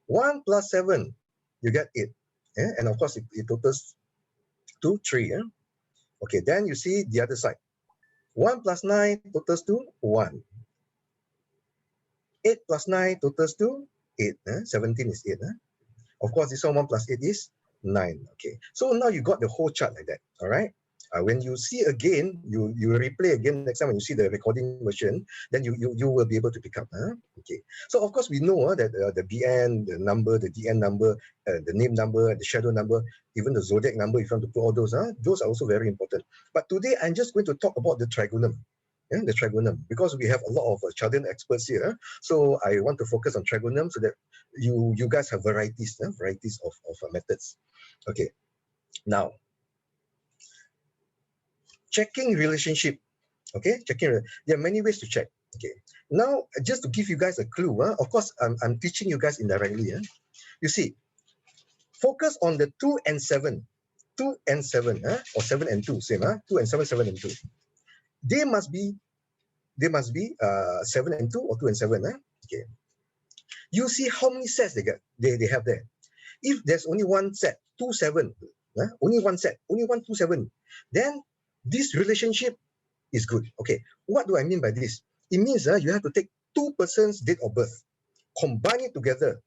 1 plus 7, you get 8. And of course, it totals to 3. Okay, then you see the other side. 1 plus 9 totals to 1. 8 plus 9 totals to 8. 17 is 8. Of course, this one 1 plus 8 is 9. Okay, so now you got the whole chart like that. All right. When you see again, you replay again next time when you see the recording version, then you will be able to pick up. Okay. So of course we know that the BN, the number, the DN number, the name number, the shadow number, even the zodiac number, if you want to put all those are also very important. But today I'm just going to talk about the trigonum. Yeah, the trigonum, because we have a lot of Chaldean experts here. So I want to focus on trigonum so that you guys have varieties of methods. Okay. Now, checking relationship. Okay, there are many ways to check. Okay, now just to give you guys a clue, of course I'm teaching you guys indirectly. You see, focus on the 2 and 7, 2 and 7, or 7 and 2, same, 2 and 7, 7 and 2. They must be 7 and 2 or 2 and 7. Okay, you see how many sets they have there. If there's only one set, 2, 7, only one set, only 1, 2, 7, then this relationship is good. Okay, what do I mean by this? It means you have to take two persons' date of birth, combine it together,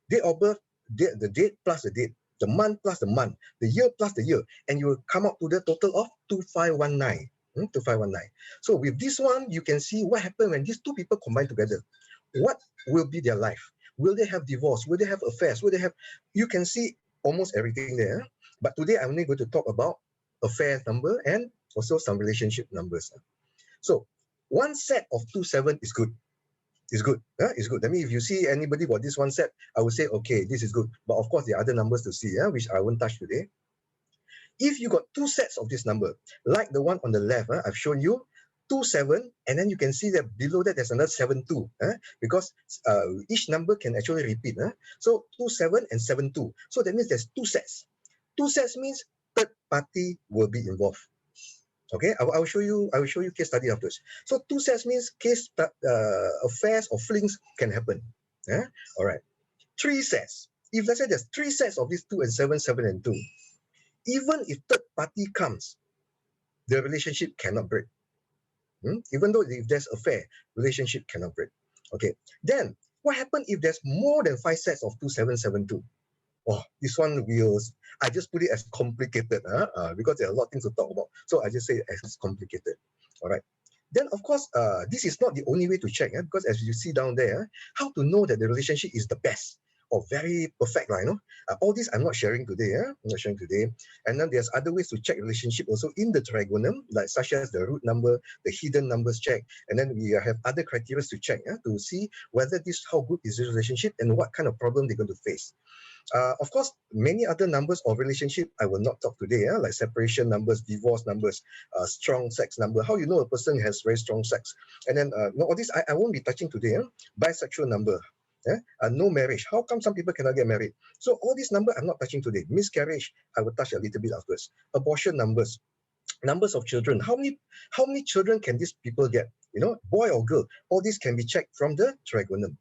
date of birth, the date plus the date, the month plus the month, the year plus the year, and you will come up to the total of 2519. 2519. So with this one, you can see what happened when these two people combine together. What will be their life? Will they have divorce? Will they have affairs? Will they have? You can see almost everything there. But today I'm only going to talk about affair number and also some relationship numbers. So one set of 2, 7 is good. It's good. It's good. I mean, if you see anybody got this one set, I would say, okay, this is good. But of course, there are other numbers to see, which I won't touch today. If you got two sets of this number, like the one on the left, I've shown you 2, 7, and then you can see that below that there's another 7, 2, because each number can actually repeat. So 2, 7 and 7, 2. So that means there's two sets. Two sets means third party will be involved. Okay, I will show you case study afterwards. So two sets means affairs or flings can happen. All right. 3 sets. If let's say there's 3 sets of these 2 and 7, 7 and 2, even if third party comes, the relationship cannot break. Even though if there's affair, relationship cannot break. Okay. Then what happens if there's more than 5 sets of 2, 7, 7, 2? Oh, this one I just put it as complicated because there are a lot of things to talk about. So I just say it as complicated. All right. Then of course, this is not the only way to check, because as you see down there, how to know that the relationship is the best or very perfect, all this I'm not sharing today. I'm not sharing today. And then there's other ways to check relationship also in the trigonum, like such as the root number, the hidden numbers check, and then we have other criteria to check to see whether how good is this relationship and what kind of problem they're going to face. Of course, many other numbers of relationship I will not talk today, like separation numbers, divorce numbers, strong sex number, how you know a person has very strong sex. And then all this I won't be touching today. Bisexual number, no marriage. How come some people cannot get married? So all these numbers I'm not touching today. Miscarriage, I will touch a little bit afterwards. Abortion numbers, numbers of children. How many children can these people get? Boy or girl? All this can be checked from the trigonum.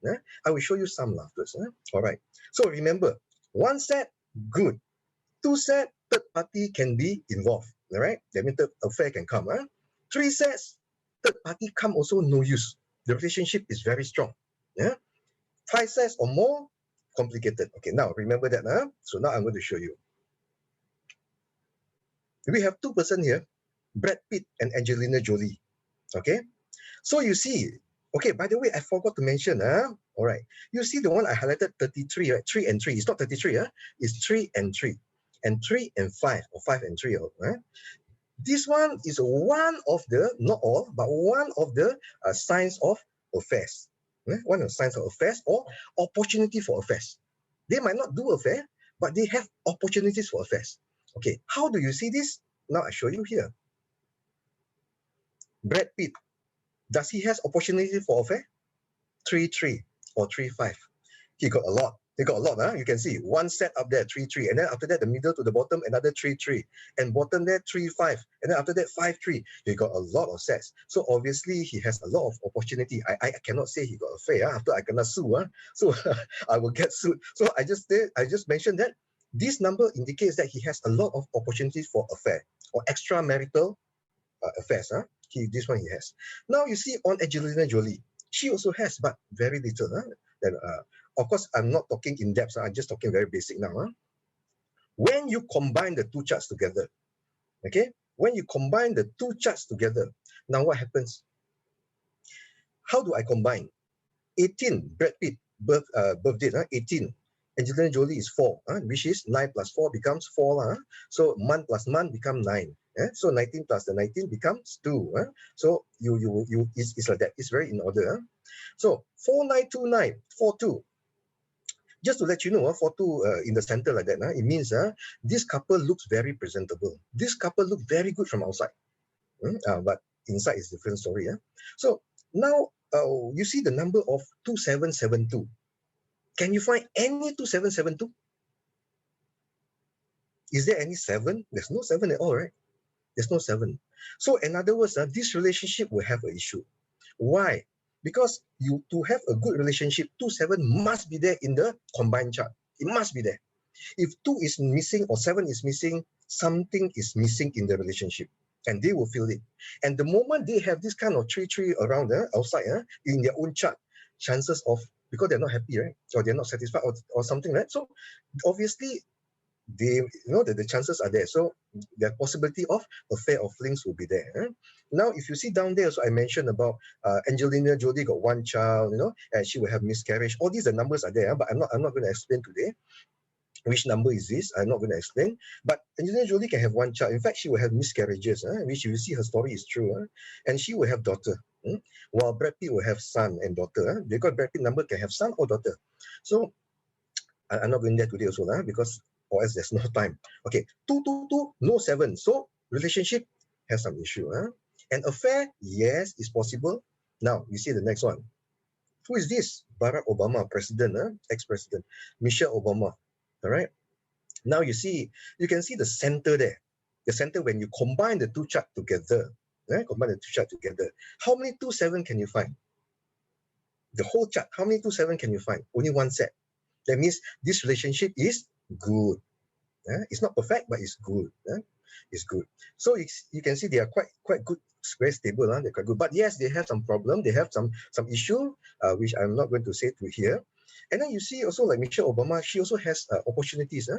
I will show you some afterwards. All right. So remember, 1 set, good. 2 set, third party can be involved. All right. That means the affair can come. 3 sets, third party come also no use. The relationship is very strong. 5 sets or more, complicated. Okay, now remember that. So now I'm going to show you. We have 2 persons here, Brad Pitt and Angelina Jolie. Okay, so you see, okay, by the way, I forgot to mention, all right, you see the one I highlighted 33, right? 3 and 3. It's not 33, it's 3 and 3, and 3 and 5, or 5 and 3. This one is one of the, not all, but one of the signs of affairs. One of the signs of affairs or opportunity for affairs. They might not do affair, but they have opportunities for affairs. Okay, how do you see this? Now I show you here. Brad Pitt, does he has opportunity for affair? 3-3 or 3-5. He got a lot. They got a lot. You can see 1 set up there, 3-3, and then after that, the middle to the bottom, another 3-3, and bottom there 3-5, and then after that 5-3. He got a lot of sets. So obviously he has a lot of opportunity. I cannot say he got affair after I cannot sue. So I will get sued. So I just mentioned that this number indicates that he has a lot of opportunities for affair or extramarital affairs. This one he has. Now you see on Angelina Jolie, she also has, but very little. Then of course, I'm not talking in depth. I'm just talking very basic now. When you combine the 2 charts together, okay, when you combine the two charts together, now what happens? How do I combine? 18, Brad Pitt, birthday, 18. Angelina Jolie is 4, which is 9 plus 4 becomes 4. So month plus month become 9. So 19 plus the 19 becomes 2. So it's like that. It's very in order. So 4929, 42. Just to let you know, 42 in the center like that, it means this couple looks very presentable. This couple look very good from outside. But inside is a different story. So now you see the number of 2772. Can you find any 2772? Is there any 7? There's no 7 at all, right? There's no 7. So in other words, this relationship will have an issue. Why? Because to have a good relationship, 27 must be there in the combined chart. It must be there. If 2 is missing or 7 is missing, something is missing in the relationship. And they will feel it. And the moment they have this kind of 3-3 around outside in their own chart, chances of, because they're not happy, right? Or they're not satisfied or something, right? So obviously, they that the chances are there. So the possibility of affair or flings will be there. Now, if you see down there, so I mentioned about Angelina Jolie got 1 child, and she will have miscarriage. All these numbers are there, but I'm not going to explain today. Which number is this? I'm not going to explain. But Angelina Jolie can have 1 child. In fact, she will have miscarriages, which you see her story is true. And she will have daughter. While Brad Pitt will have son and daughter. Because Brad Pitt number can have son or daughter. So I'm not going there today also, because or else there's no time. Okay, 222, no 7. So relationship has some issue. An affair, yes, is possible. Now, you see the next one. Who is this? Barack Obama, president, ex-president. Michelle Obama. All right. Now you can see the center there. The center when you combine the two charts together. Combine the two charts together. How many 27 can you find? The whole chart. How many 27 can you find? Only 1 set. That means this relationship is good. It's not perfect, but it's good. It's good. So you can see they are quite good, very stable. They're quite good. But yes, they have some problem. They have some issue, which I'm not going to say to here. And then you see also like Michelle Obama, she also has opportunities,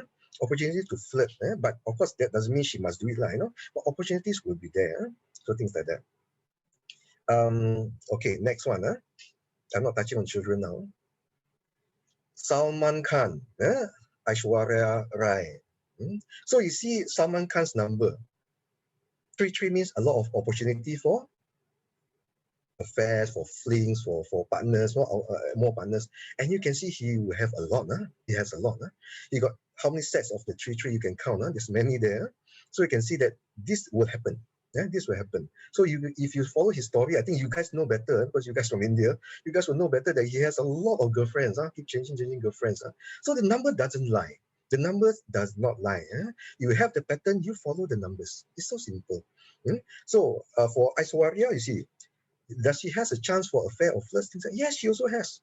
opportunities to flirt. But of course, that doesn't mean she must do it, but opportunities will be there. So things like that. Okay, next one. I'm not touching on children now. Salman Khan, Aishwarya Rai. So you see Salman Khan's number. 33 means a lot of opportunity for affairs, for flings, for partners, more partners. And you can see he will have a lot. He has a lot. He got how many sets of the 3 you can count? There's many there. So you can see that this will happen. This will happen. So if you follow his story, I think you guys know better, because you guys from India, you guys will know better that he has a lot of girlfriends. Keep changing girlfriends. So the number doesn't lie. The numbers does not lie. You have the pattern, you follow the numbers. It's so simple. So for Aishwarya, you see, does she has a chance for affair or flirt? Yes, she also has.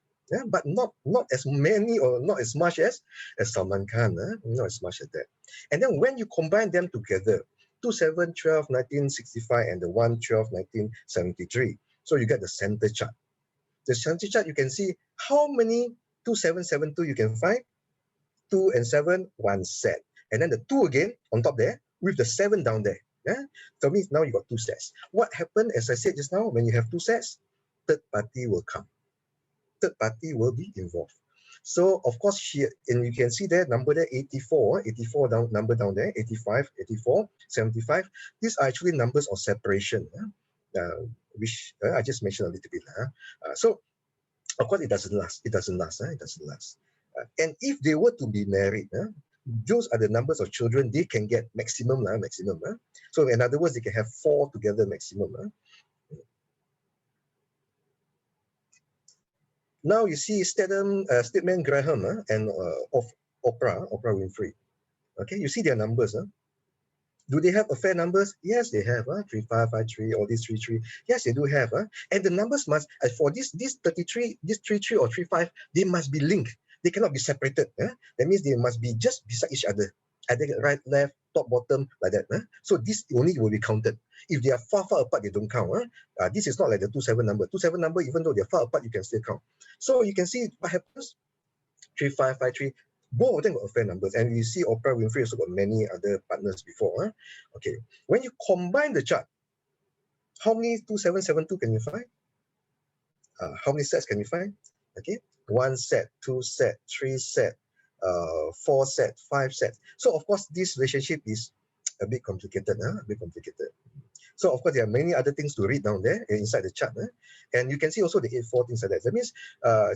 But not as many or not as much as Salman Khan. Not as much as that. And then when you combine them together, 27, 12, 1965 and the 1, 12, 1973. So you get the center chart. The center chart, you can see how many 2772 you can find. 2 and 7, 1 set. And then the 2 again on top there with the 7 down there. So means now you got 2 sets. What happened, as I said just now, when you have 2 sets, third party will come. Third party will be involved. So of course, and you can see there, number there, 84 number down there, 85, 84, 75. These are actually numbers of separation, which I just mentioned a little bit. So of course, it doesn't last. It doesn't last. And if they were to be married, those are the numbers of children they can get maximum. So in other words, they can have 4 together maximum. Now you see Stedman Graham and of Oprah Winfrey. Okay, you see their numbers. Do they have affair numbers? Yes, they have. 3553, all these 33. Yes, they do have. And the numbers must, for this 33, this 33 or 35, they must be linked. They cannot be separated. That means they must be just beside each other. Either right, left, top, bottom, like that. So this only will be counted. If they are far apart, they don't count. This is not like the 27 number. 27 number, even though they're far apart, you can still count. So you can see what happens. 3553. Both of them got affair numbers. And you see Oprah Winfrey also got many other partners before. Huh? Okay. When you combine the chart, how many 2772 can you find? How many sets can you find? Okay. 1 set, 2 set, 3 set, 4 set, 5 sets. So of course, this relationship is a bit complicated. A bit complicated. So of course, there are many other things to read down there inside the chart. And you can see also the 8-4 things like that. That means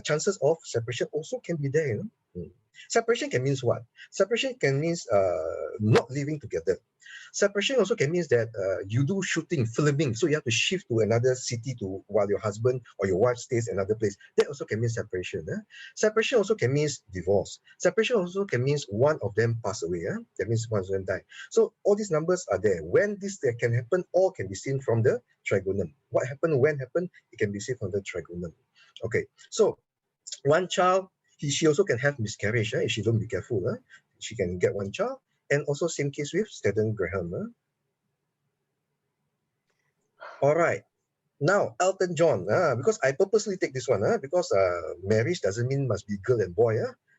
chances of separation also can be there. You know? Separation can mean what? Separation can mean not living together. Separation also can mean that you do shooting, filming, so you have to shift to another city to while your husband or your wife stays in another place. That also can mean separation. Separation also can mean divorce. Separation also can mean one of them pass away. That means one of them die. So all these numbers are there. When this can happen, all can be seen from the trigonum. What happened, when happened, it can be seen from the trigonum. Okay, so one child, she also can have miscarriage if she don't be careful. She can get one child. And also same case with Staden Graham. All right. Now, Elton John, because I purposely take this one, because marriage doesn't mean must be girl and boy.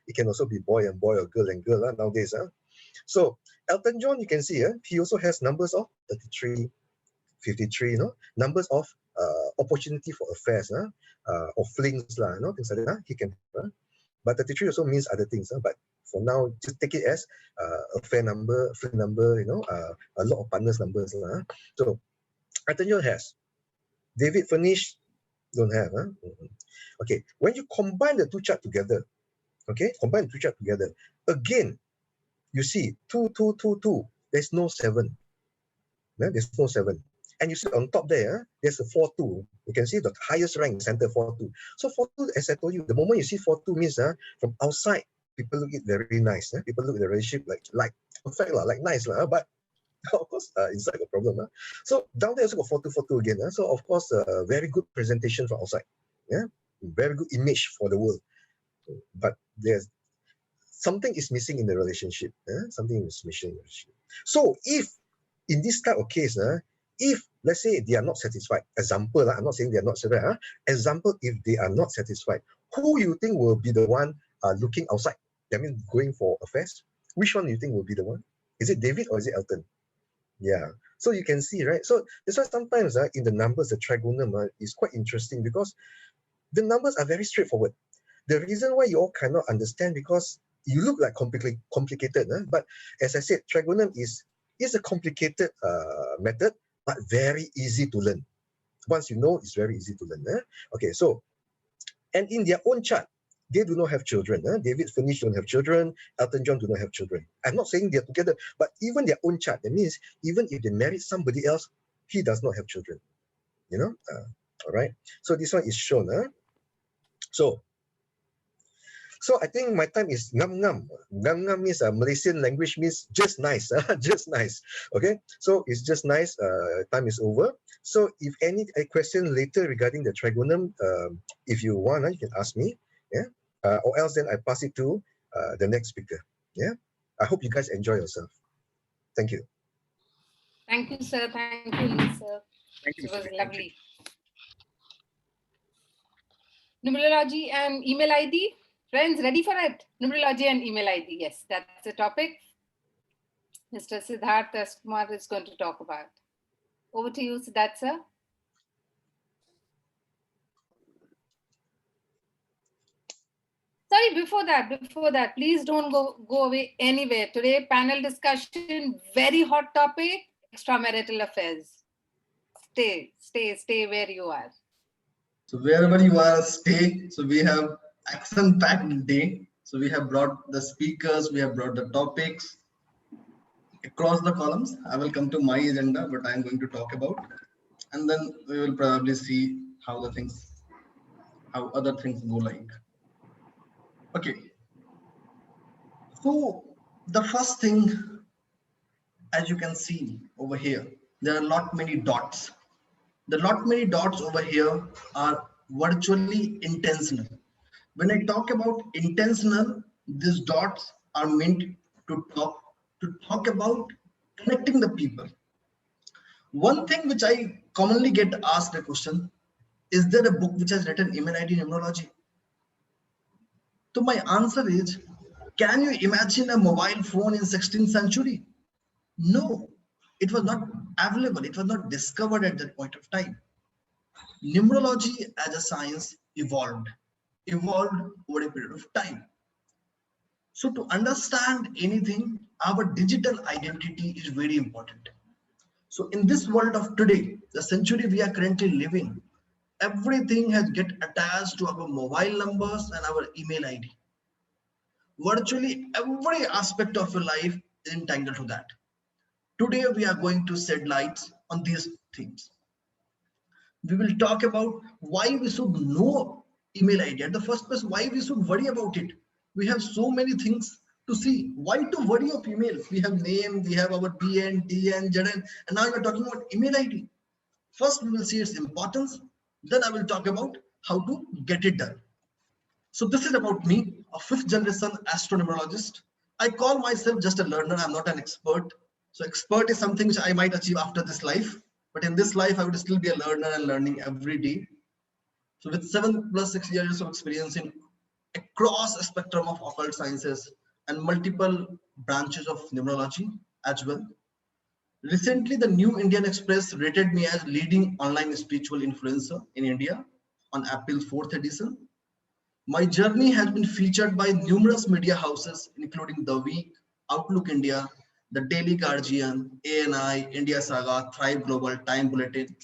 It can also be boy and boy or girl and girl nowadays. So Elton John, you can see, he also has numbers of 33, 53, numbers of opportunity for affairs, or flings, things like that. He can have, but 33 also means other things. But for now, just take it as a fair number, fling number, a lot of partners numbers. So Elton John has. David Furnish don't have. Okay, when you combine the two charts together, again, you see 2, 2, 2, 2. There's no 7. There's no 7. And you see on top there, there's a 4, 2. You can see the highest rank center 4, 2. So 4, 2, as I told you, the moment you see 4, 2 means from outside, people look it very nice. People look at the relationship like perfect, like nice. But of course, inside the problem. So down there also got 4, 2, 4, 2 again. So of course, very good presentation from outside. Very good image for the world. But there's something is missing in the relationship. Something is missing in the relationship. So if in this type of case, if let's say they are not satisfied, example, I'm not saying they are not satisfied. Example, if they are not satisfied, who you think will be the one looking outside? That means going for affairs. Which one do you think will be the one? Is it David or is it Elton? Yeah. So you can see, right? So that's why sometimes in the numbers, the trigonum is quite interesting because the numbers are very straightforward. The reason why you all cannot understand because you look like complicated, but as I said, trigonum is a complicated method, but very easy to learn. Once you know, it's very easy to learn. Okay, so, and in their own chart, they do not have children. David Furnish don't have children. Elton John do not have children. I'm not saying they're together, but even their own chart, that means even if they married somebody else, he does not have children. All right. So this one is shown. So I think my time is ngam-ngam. Ngam-ngam means Malaysian language means just nice. Just nice. Okay. So it's just nice. Time is over. So if any question later regarding the trigonum, if you want, you can ask me. Yeah. Or else then I pass it to the next speaker. Yeah. I hope you guys enjoy yourself. Thank you. Thank you, sir. Thank you, Lisa. Thank you, It Mr. was Lee. lovely. Numerology and email ID. Friends, ready for it? Numerology and email ID. Yes, that's the topic Mr. Siddharth Kumar is going to talk about. Over to you, Siddharth, sir. Sorry, before that, please don't go away anywhere. Today, panel discussion, very hot topic, extramarital affairs. Stay where you are. So wherever you are, stay. So we have action-packed day. So we have brought the speakers, we have brought the topics across the columns. I will come to my agenda, what I am going to talk about, and then we will probably see how other things go like. Okay. So the first thing, as you can see over here, there are many dots. The many dots over here are virtually intentional. When I talk about intentional, these dots are meant to talk about connecting the people. One thing which I commonly get asked a question, is there a book which has written email ID numerology? So my answer is, Can you imagine a mobile phone in 16th century? No, it was not available. It was not discovered at that point of time. Numerology as a science evolved over a period of time. So to understand anything, our digital identity is very important. So in this world of today, the century we are currently living, everything has get attached to our mobile numbers and our email ID. Virtually every aspect of your life is entangled to that. Today we are going to shed lights on these things. We will talk about why we should know email ID. At the first place, why we should worry about it. We have so many things to see. Why to worry of email? We have name, we have our BN, DN, ZN, and now you're talking about email ID. First, we will see its importance. Then I will talk about how to get it done. So this is about me, a 5th generation astronumerologist. I call myself just a learner. I'm not an expert. So expert is something which I might achieve after this life. But in this life, I would still be a learner and learning every day. So with 7 + 6 years of experience in across a spectrum of occult sciences and multiple branches of numerology as well. Recently, the New Indian Express rated me as leading online spiritual influencer in India on April 4th edition. My journey has been featured by numerous media houses, including The Week, Outlook India, The Daily Guardian, ANI, India Saga, Thrive Global, Time Bulletin,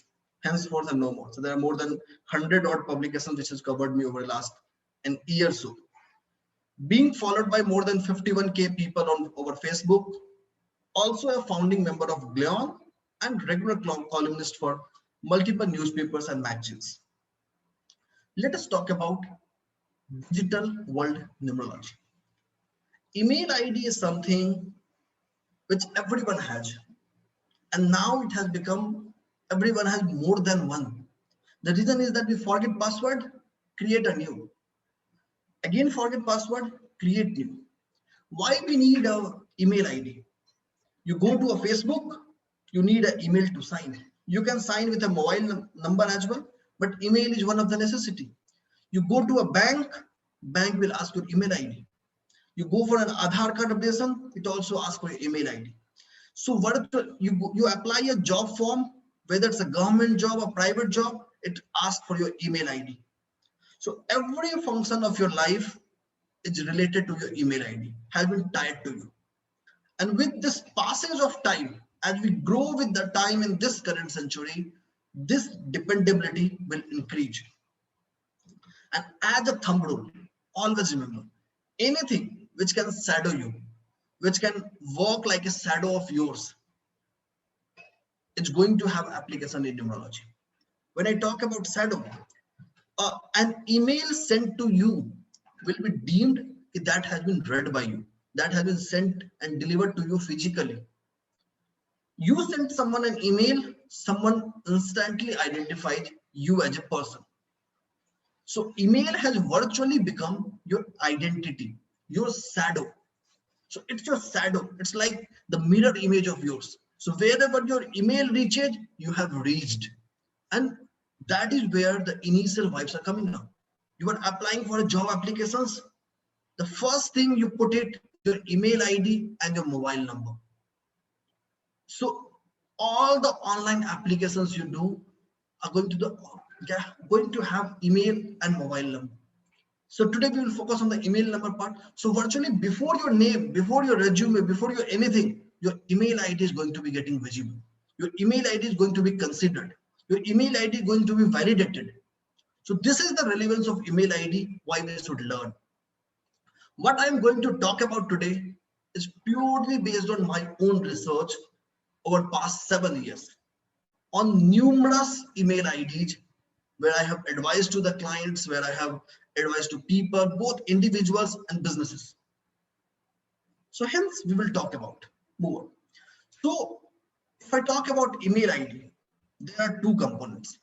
henceforth and no more. So there are more than 100 odd publications which has covered me over the last an year or so. Being followed by more than 51K people on over Facebook, also a founding member of Gleon and regular columnist for multiple newspapers and magazines. Let us talk about digital world numerology. Email ID is something which everyone has, and now it has become everyone has more than one. The reason is that we forget password, create a new. Again forget password, create new. Why we need a email ID? You go to a Facebook, you need an email to sign. You can sign with a mobile number as well, but email is one of the necessity. You go to a bank will ask your email ID. You go for an Aadhaar card updation, it also asks for your email ID. So what you apply a job form, whether it's a government job or private job, it asks for your email ID. So every function of your life is related to your email ID, has been tied to you. And with this passage of time, as we grow with the time in this current century, this dependability will increase. And as a thumb rule, always remember, anything which can shadow you, which can work like a shadow of yours, it's going to have application in numerology. When I talk about shadow, an email sent to you will be deemed that has been read by you, that has been sent and delivered to you physically. You send someone an email, someone instantly identifies you as a person. So email has virtually become your identity, your shadow. So it's your shadow. It's like the mirror image of yours. So wherever your email reaches, you have reached. And that is where the initial vibes are coming now. You are applying for a job applications. The first thing you put it, your email ID and your mobile number. So all the online applications you do are going to have email and mobile number. So today we will focus on the email number part. So virtually before your name, before your resume, before your anything, your email ID is going to be getting visible. Your email ID is going to be considered. Your email ID is going to be validated. So this is the relevance of email ID, why we should learn. What I'm going to talk about today is purely based on my own research over past 7 years on numerous email IDs where I have advised to the clients, where I have advised to people, both individuals and businesses. So hence we will talk about more. So if I talk about email ID, there are two components.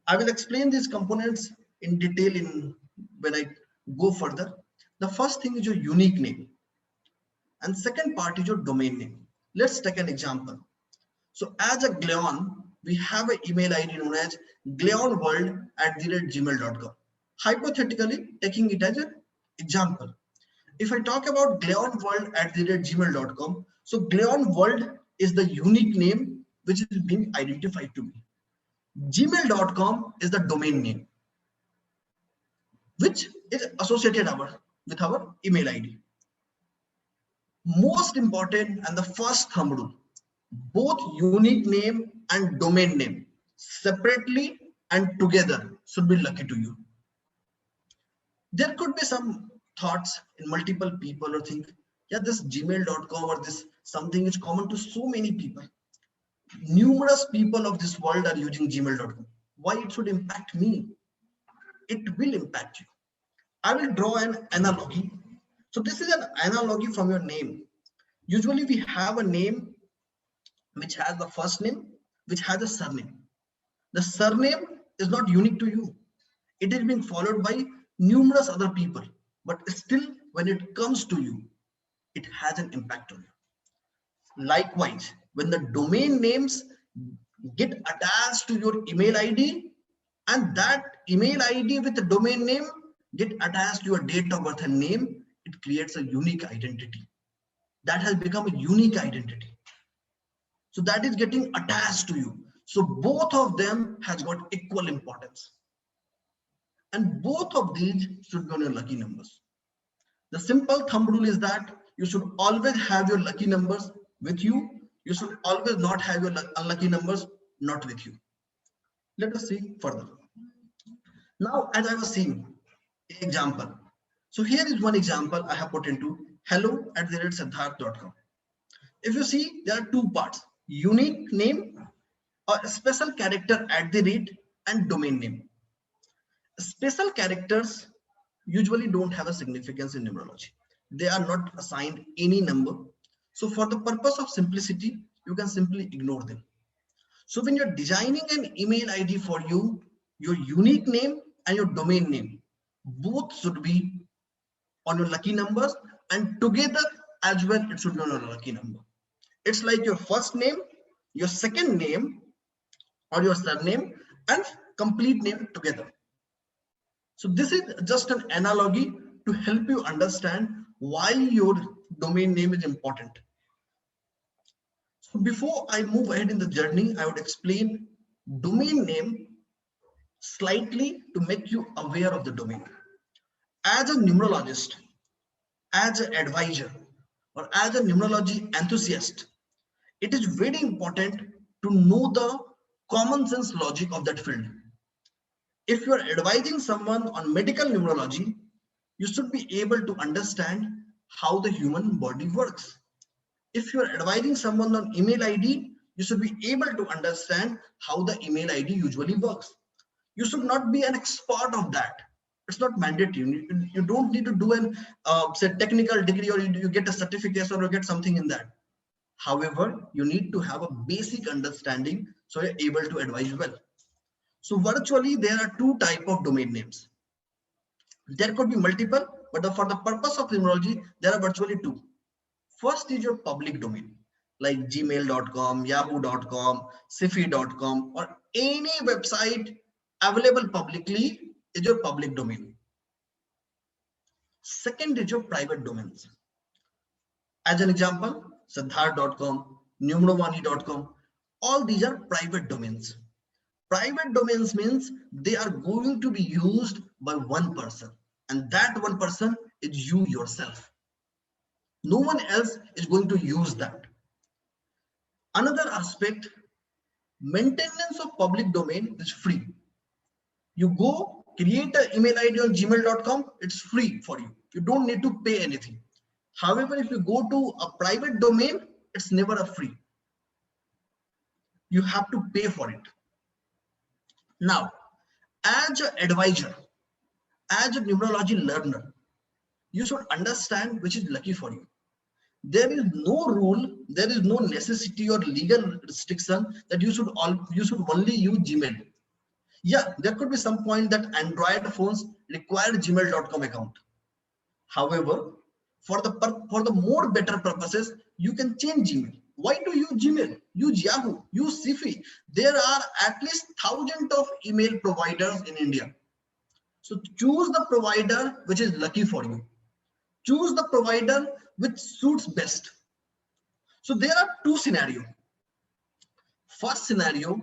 I will explain these components in detail when I go further. The first thing is your unique name. And second part is your domain name. Let's take an example. So as a Gleon, we have an email ID known as gleonworld@gmail.com. Hypothetically, taking it as an example. If I talk about gleonworld@gmail.com, so Gleonworld is the unique name which is being identified to me. Gmail.com is the domain name which is associated with our email ID. Most important and the first thumb rule, both unique name and domain name separately and together should be lucky to you. There could be some thoughts in multiple people or think, yeah, this gmail.com or this something is common to so many people. Numerous people of this world are using gmail.com. Why it should impact me? It will impact you. I will draw an analogy. So this is an analogy from your name. Usually we have a name which has the first name, which has a surname. The surname is not unique to you. It is being followed by numerous other people, but still when it comes to you, it has an impact on you. Likewise, when the domain names get attached to your email ID and that email ID with the domain name get attached to your date of birth and name, it creates a unique identity. That has become a unique identity. So that is getting attached to you. So both of them has got equal importance. And both of these should be on your lucky numbers. The simple thumb rule is that you should always have your lucky numbers with you. You should always not have your unlucky numbers not with you. Let us see further. Now, as I was seeing, example. So here is one example I have put into hello@siddharth.com. If you see, there are two parts: unique name, a special character @ and domain name. Special characters usually don't have a significance in numerology. They are not assigned any number. So for the purpose of simplicity, you can simply ignore them. So when you're designing an email ID for you, your unique name and your domain name, both should be on your lucky numbers, and together as well, it should be on your lucky number. It's like your first name, your second name, or your surname and complete name together. So this is just an analogy to help you understand why your domain name is important. So before I move ahead in the journey, I would explain domain name slightly to make you aware of the domain. As a numerologist, as an advisor, or as a numerology enthusiast, it is very important to know the common sense logic of that field. If you are advising someone on medical numerology, you should be able to understand how the human body works. If you are advising someone on email ID, you should be able to understand how the email ID usually works. You should not be an expert of that. It's not mandatory. You don't need to do an say technical degree, or you get a certificate or you get something in that. However, you need to have a basic understanding so you're able to advise well. So virtually there are two types of domain names. There could be multiple, but for the purpose of numerology, there are virtually two. First is your public domain, like gmail.com, yahoo.com, sifi.com, or any website available publicly is your public domain. Second is your private domains. As an example, siddharth.com, numeromani.com, all these are private domains. Private domains means they are going to be used by one person, and that one person is you yourself. No one else is going to use that. Another aspect, maintenance of public domain is free. You go create an email ID on gmail.com, it's free for you. You don't need to pay anything. However, if you go to a private domain, it's never a free. You have to pay for it. Now, as an advisor, as a numerology learner, you should understand which is lucky for you. There is no rule, there is no necessity or legal restriction that you should only use Gmail. Yeah, there could be some point that Android phones require gmail.com account. However, for the more better purposes, you can change Gmail. Why to use Gmail? Use Yahoo, use Sifi. There are at least thousands of email providers in India. So choose the provider which is lucky for you. Choose the provider which suits best. So there are two scenarios. First scenario,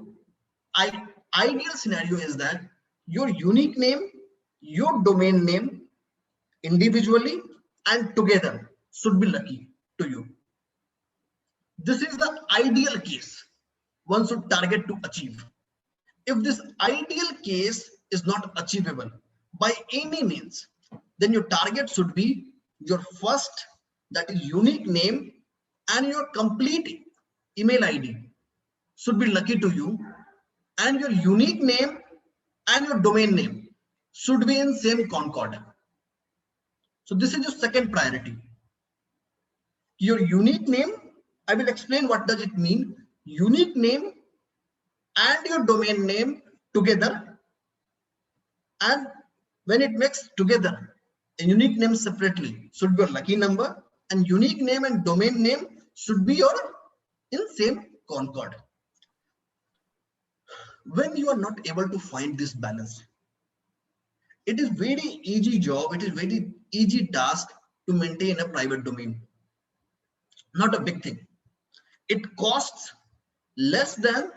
ideal scenario is that your unique name, your domain name individually and together should be lucky to you. This is the ideal case one should target to achieve. If this ideal case is not achievable by any means, then your target should be your first, that is unique name, and your complete email ID should be lucky to you, and your unique name and your domain name should be in same Concord. So this is your second priority. Your unique name, I will explain what does it mean. Unique name and your domain name together, and when it makes together, a unique name separately should be your lucky number, and unique name and domain name should be your in same Concord. When you are not able to find this balance, it is very easy job, it is very easy task to maintain a private domain. Not a big thing. It costs less than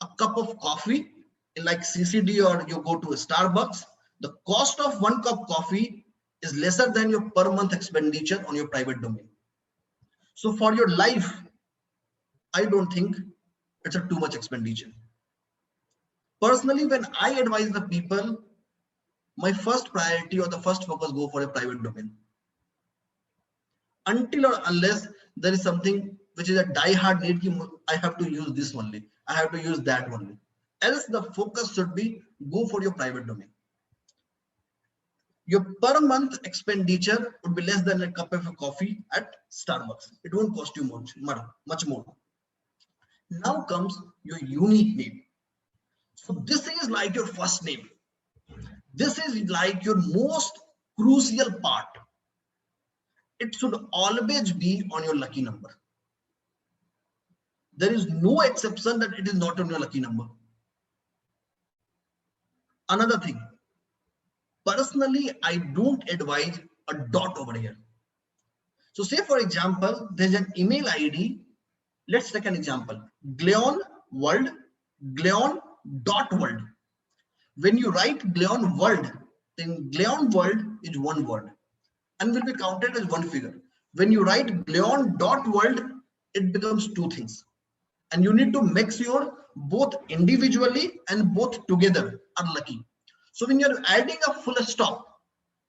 a cup of coffee in like CCD, or you go to a Starbucks. The cost of one cup coffee is lesser than your per month expenditure on your private domain. So for your life, I don't think it's a too much expenditure. Personally, when I advise the people, my first priority or the first focus go for a private domain. Until or unless there is something which is a die-hard need, I have to use this only, I have to use that only. Else the focus should be go for your private domain. Your per month expenditure would be less than a cup of coffee at Starbucks. It won't cost you much more. Now comes your unique name. So this is like your first name. This is like your most crucial part. It should always be on your lucky number. There is no exception that it is not on your lucky number. Another thing, personally, I don't advise a dot over here. So say for example, there's an email ID. Let's take an example, Gleon World, Gleon.world. When you write Gleon World, then Gleon World is one word and will be counted as one figure. When you write Gleon.world, it becomes two things. And you need to make sure both individually and both together are lucky. So when you're adding a full stop,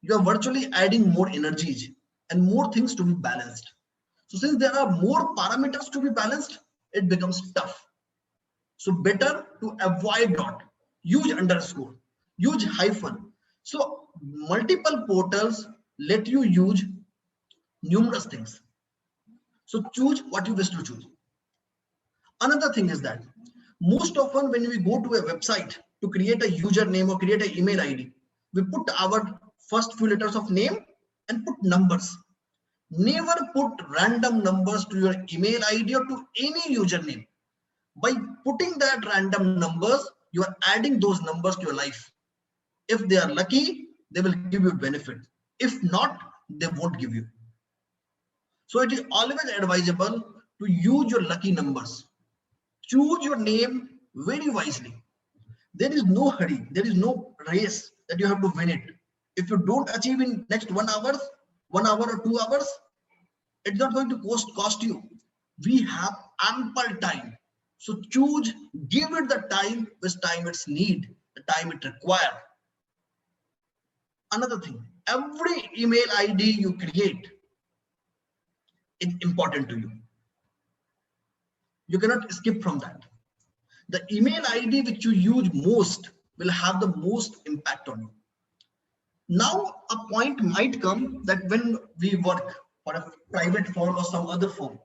you're virtually adding more energies and more things to be balanced. So since there are more parameters to be balanced, it becomes tough. So better to avoid dot, use underscore, use hyphen. So multiple portals let you use numerous things. So choose what you wish to choose. Another thing is that most often when we go to a website to create a username or create an email ID, we put our first few letters of name and put numbers. Never put random numbers to your email ID or to any username. By putting that random numbers, you are adding those numbers to your life. If they are lucky, they will give you benefit. If not, they won't give you. So it is always advisable to use your lucky numbers. Choose your name very wisely. There is no hurry. There is no race that you have to win it. If you don't achieve in next 1 hour or 2 hours, it's not going to cost you. We have ample time. So choose, give it the time, which time it's need, the time it require. Another thing, every email ID you create is important to you. You cannot skip from that. The email ID which you use most will have the most impact on you. Now a point might come that when we work for a private firm or some other firm,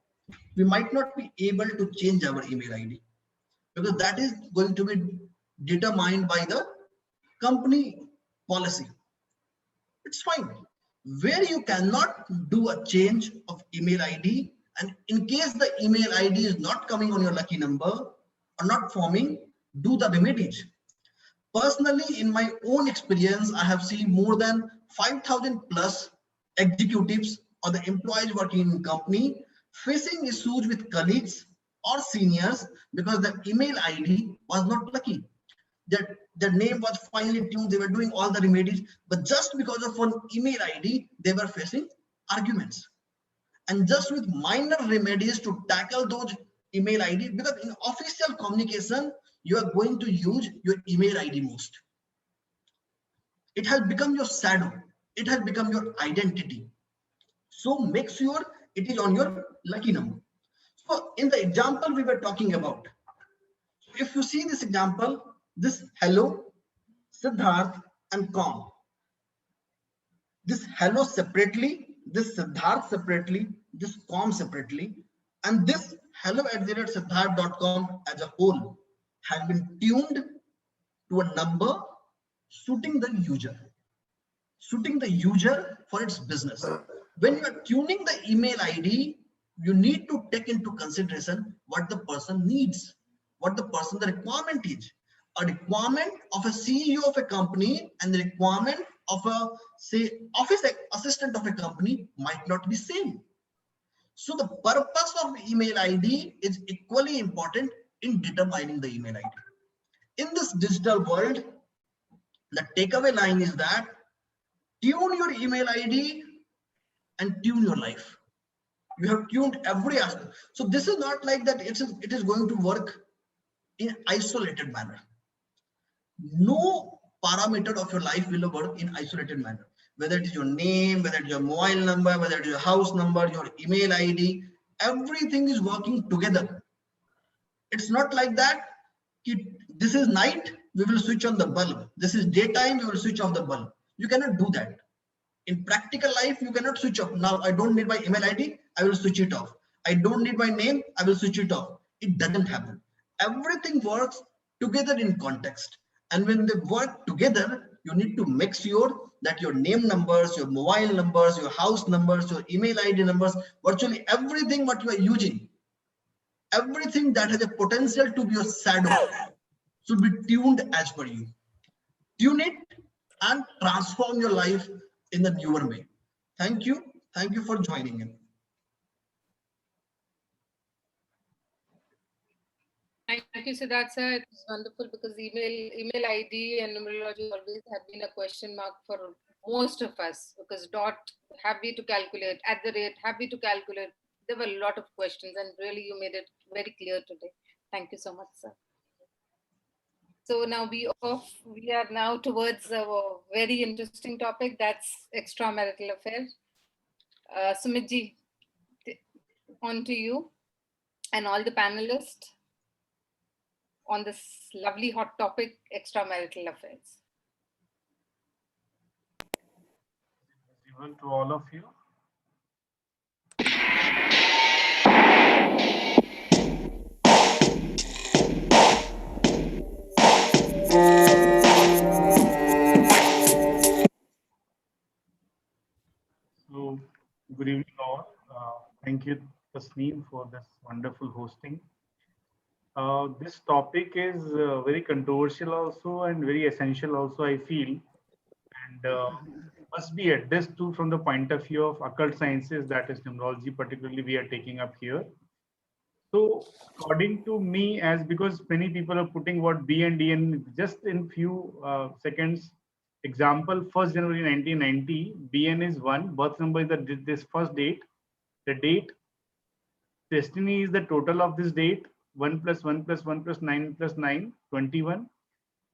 we might not be able to change our email ID because that is going to be determined by the company policy. It's fine. Where you cannot do a change of email ID, and in case the email ID is not coming on your lucky number or not forming, do the remedies. Personally, in my own experience, I have seen more than 5,000 plus executives or the employees working in company facing issues with colleagues or seniors because the email ID was not lucky. Their name was finely tuned, they were doing all the remedies, but just because of one email ID, they were facing arguments. And just with minor remedies to tackle those email ID, because in official communication, you are going to use your email ID most. It has become your shadow. It has become your identity. So make sure it is on your lucky number. So in the example we were talking about, if you see this example, this hello, Siddharth and com. This hello separately, this Siddharth separately, this com separately, and this hello@siddharth.com as a whole has been tuned to a number suiting the user for its business. When you are tuning the email ID, you need to take into consideration what the person needs, what the requirement is. A requirement of a CEO of a company and the requirement of a, say, office assistant of a company might not be same. So the purpose of email ID is equally important in determining the email ID. In this digital world, the takeaway line is that tune your email ID and tune your life. You have tuned every aspect. So this is not like that it is going to work in isolated manner. No parameter of your life will work in isolated manner. Whether it is your name, whether it is your mobile number, whether it is your house number, your email ID, everything is working together. It's not like that. This is night, we will switch on the bulb. This is daytime, we will switch off the bulb. You cannot do that. In practical life, you cannot switch off. Now, I don't need my email ID, I will switch it off. I don't need my name, I will switch it off. It doesn't happen. Everything works together in context. And when they work together, you need to make sure that your name numbers, your mobile numbers, your house numbers, your email ID numbers, virtually everything what you are using, everything that has a potential to be your shadow should be tuned as per you. Tune it and transform your life in the newer way. Thank you. Thank you for joining in. Thank you, Siddharth sir. It was wonderful because email ID and numerology always have been a question mark for most of us, because dot, happy to calculate, at the rate, happy to calculate. There were a lot of questions and really you made it very clear today. Thank you so much, sir. So now we are now towards a very interesting topic, that's extramarital affairs. Sumit ji, on to you and all the panelists on this lovely hot topic, extramarital affairs. Visible to all of you. So, good evening all. Thank you, Tasneem, for this wonderful hosting. This topic is very controversial also and very essential also, I feel, and must be addressed to from the point of view of occult sciences, that is numerology, particularly we are taking up here. So according to me, as because many people are putting what B and DN just in few seconds. Example, 1st January 1990, BN is 1, birth number is this first date, the date, destiny is the total of this date, 1 plus 1 plus 1 plus 9 plus 9, 21,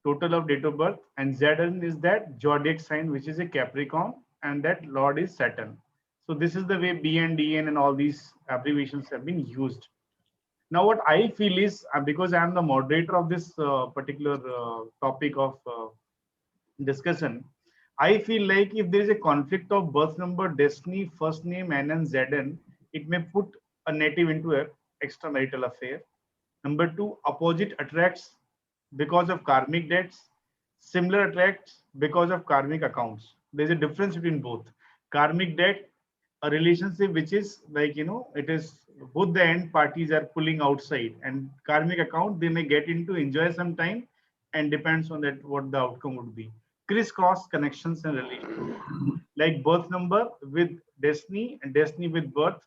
total of date of birth, and Zn is that zodiac sign, which is a Capricorn, and that lord is Saturn. So this is the way B and DN and all these abbreviations have been used. Now what I feel is, because I am the moderator of this particular topic of discussion, I feel like if there is a conflict of birth number, destiny, first name, NN, Zn, it may put a native into an extramarital affair. Number 2, opposite attracts because of karmic debts, similar attracts because of karmic accounts. There's a difference between both. Karmic debt, a relationship which is like, it is both the end parties are pulling outside, and karmic account, they may get into, enjoy some time, and depends on that what the outcome would be. Crisscross connections and relations. like birth number with destiny and destiny with birth.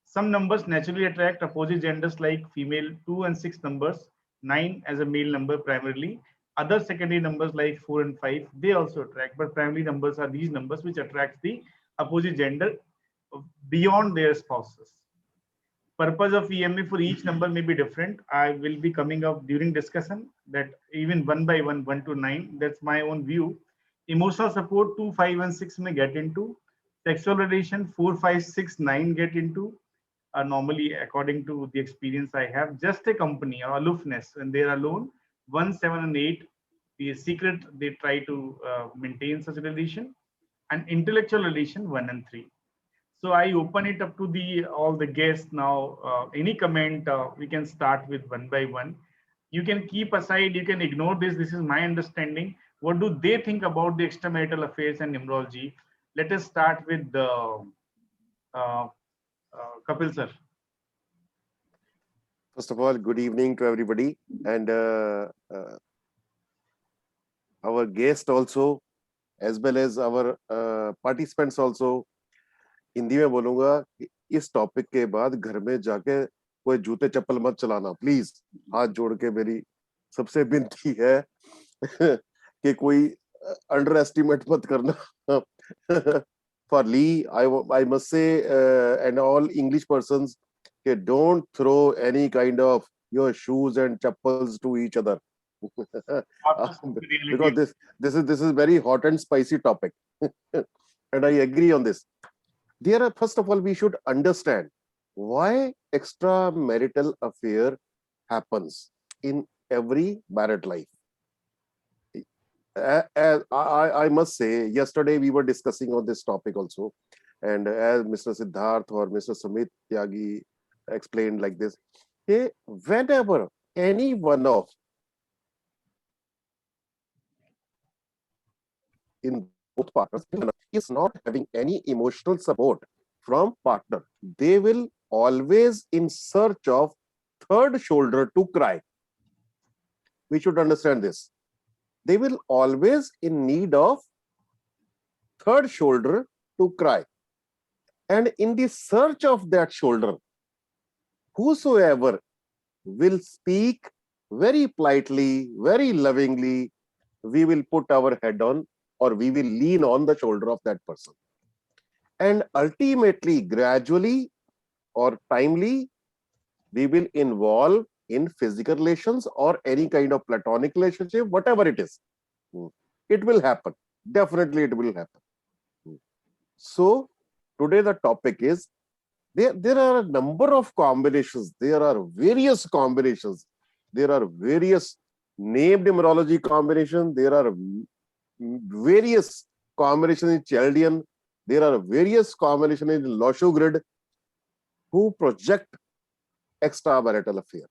Some numbers naturally attract opposite genders like female 2 and 6 numbers, 9 as a male number primarily. Other secondary numbers like 4 and 5, they also attract, but primary numbers are these numbers which attract the opposite gender beyond their spouses. Purpose of EMA for each number may be different. I will be coming up during discussion that even one by one, 1 to 9, that's my own view. Emotional support 2, 5 and 6 may get into. Sexual relation 4, 5, 6, 9 get into. Normally, according to the experience I have, just a company or aloofness when they're alone, 1, 7 and 8, the secret they try to maintain such a relation, and intellectual relation 1 and 3. So I open it up to the all the guests now. Any comment, we can start with one by one. You can keep aside, you can ignore this. This is my understanding. What do they think about the extramarital affairs and numerology? Let us start with the Kapil sir. First of all, good evening to everybody, and our guest also, as well as our participants also. Hindi में बोलूंगा कि इस topic के बाद घर में जाके कोई जूते चप्पल मत चलाना प्लीज, हाथ जोड़ के मेरी सबसे विनती है कि कोई अंडर एस्टिमेट मत करना. For Lee, I must say, and all English persons, don't throw any kind of your shoes and chappals to each other. Because this is very hot and spicy topic. And I agree on this. First of all, we should understand why extramarital affair happens in every married life. As I must say, yesterday we were discussing on this topic also, and as Mr. Siddharth or Mr. Sumit Tyagi explained like this, whenever any one of in both partners is not having any emotional support from partner, they will always in search of third shoulder to cry. We should understand this. They will always in need of third shoulder to cry. And in the search of that shoulder, whosoever will speak very politely, very lovingly, we will put our head on, or we will lean on the shoulder of that person. And ultimately, gradually or timely, we will involve in physical relations or any kind of platonic relationship, whatever it is. It will happen. Definitely it will happen. So today the topic is, there are a number of combinations. There are various combinations. There are various named numerology combinations. There are various combinations in Chaldean. There are various combinations in Losho grid who project extramarital affair.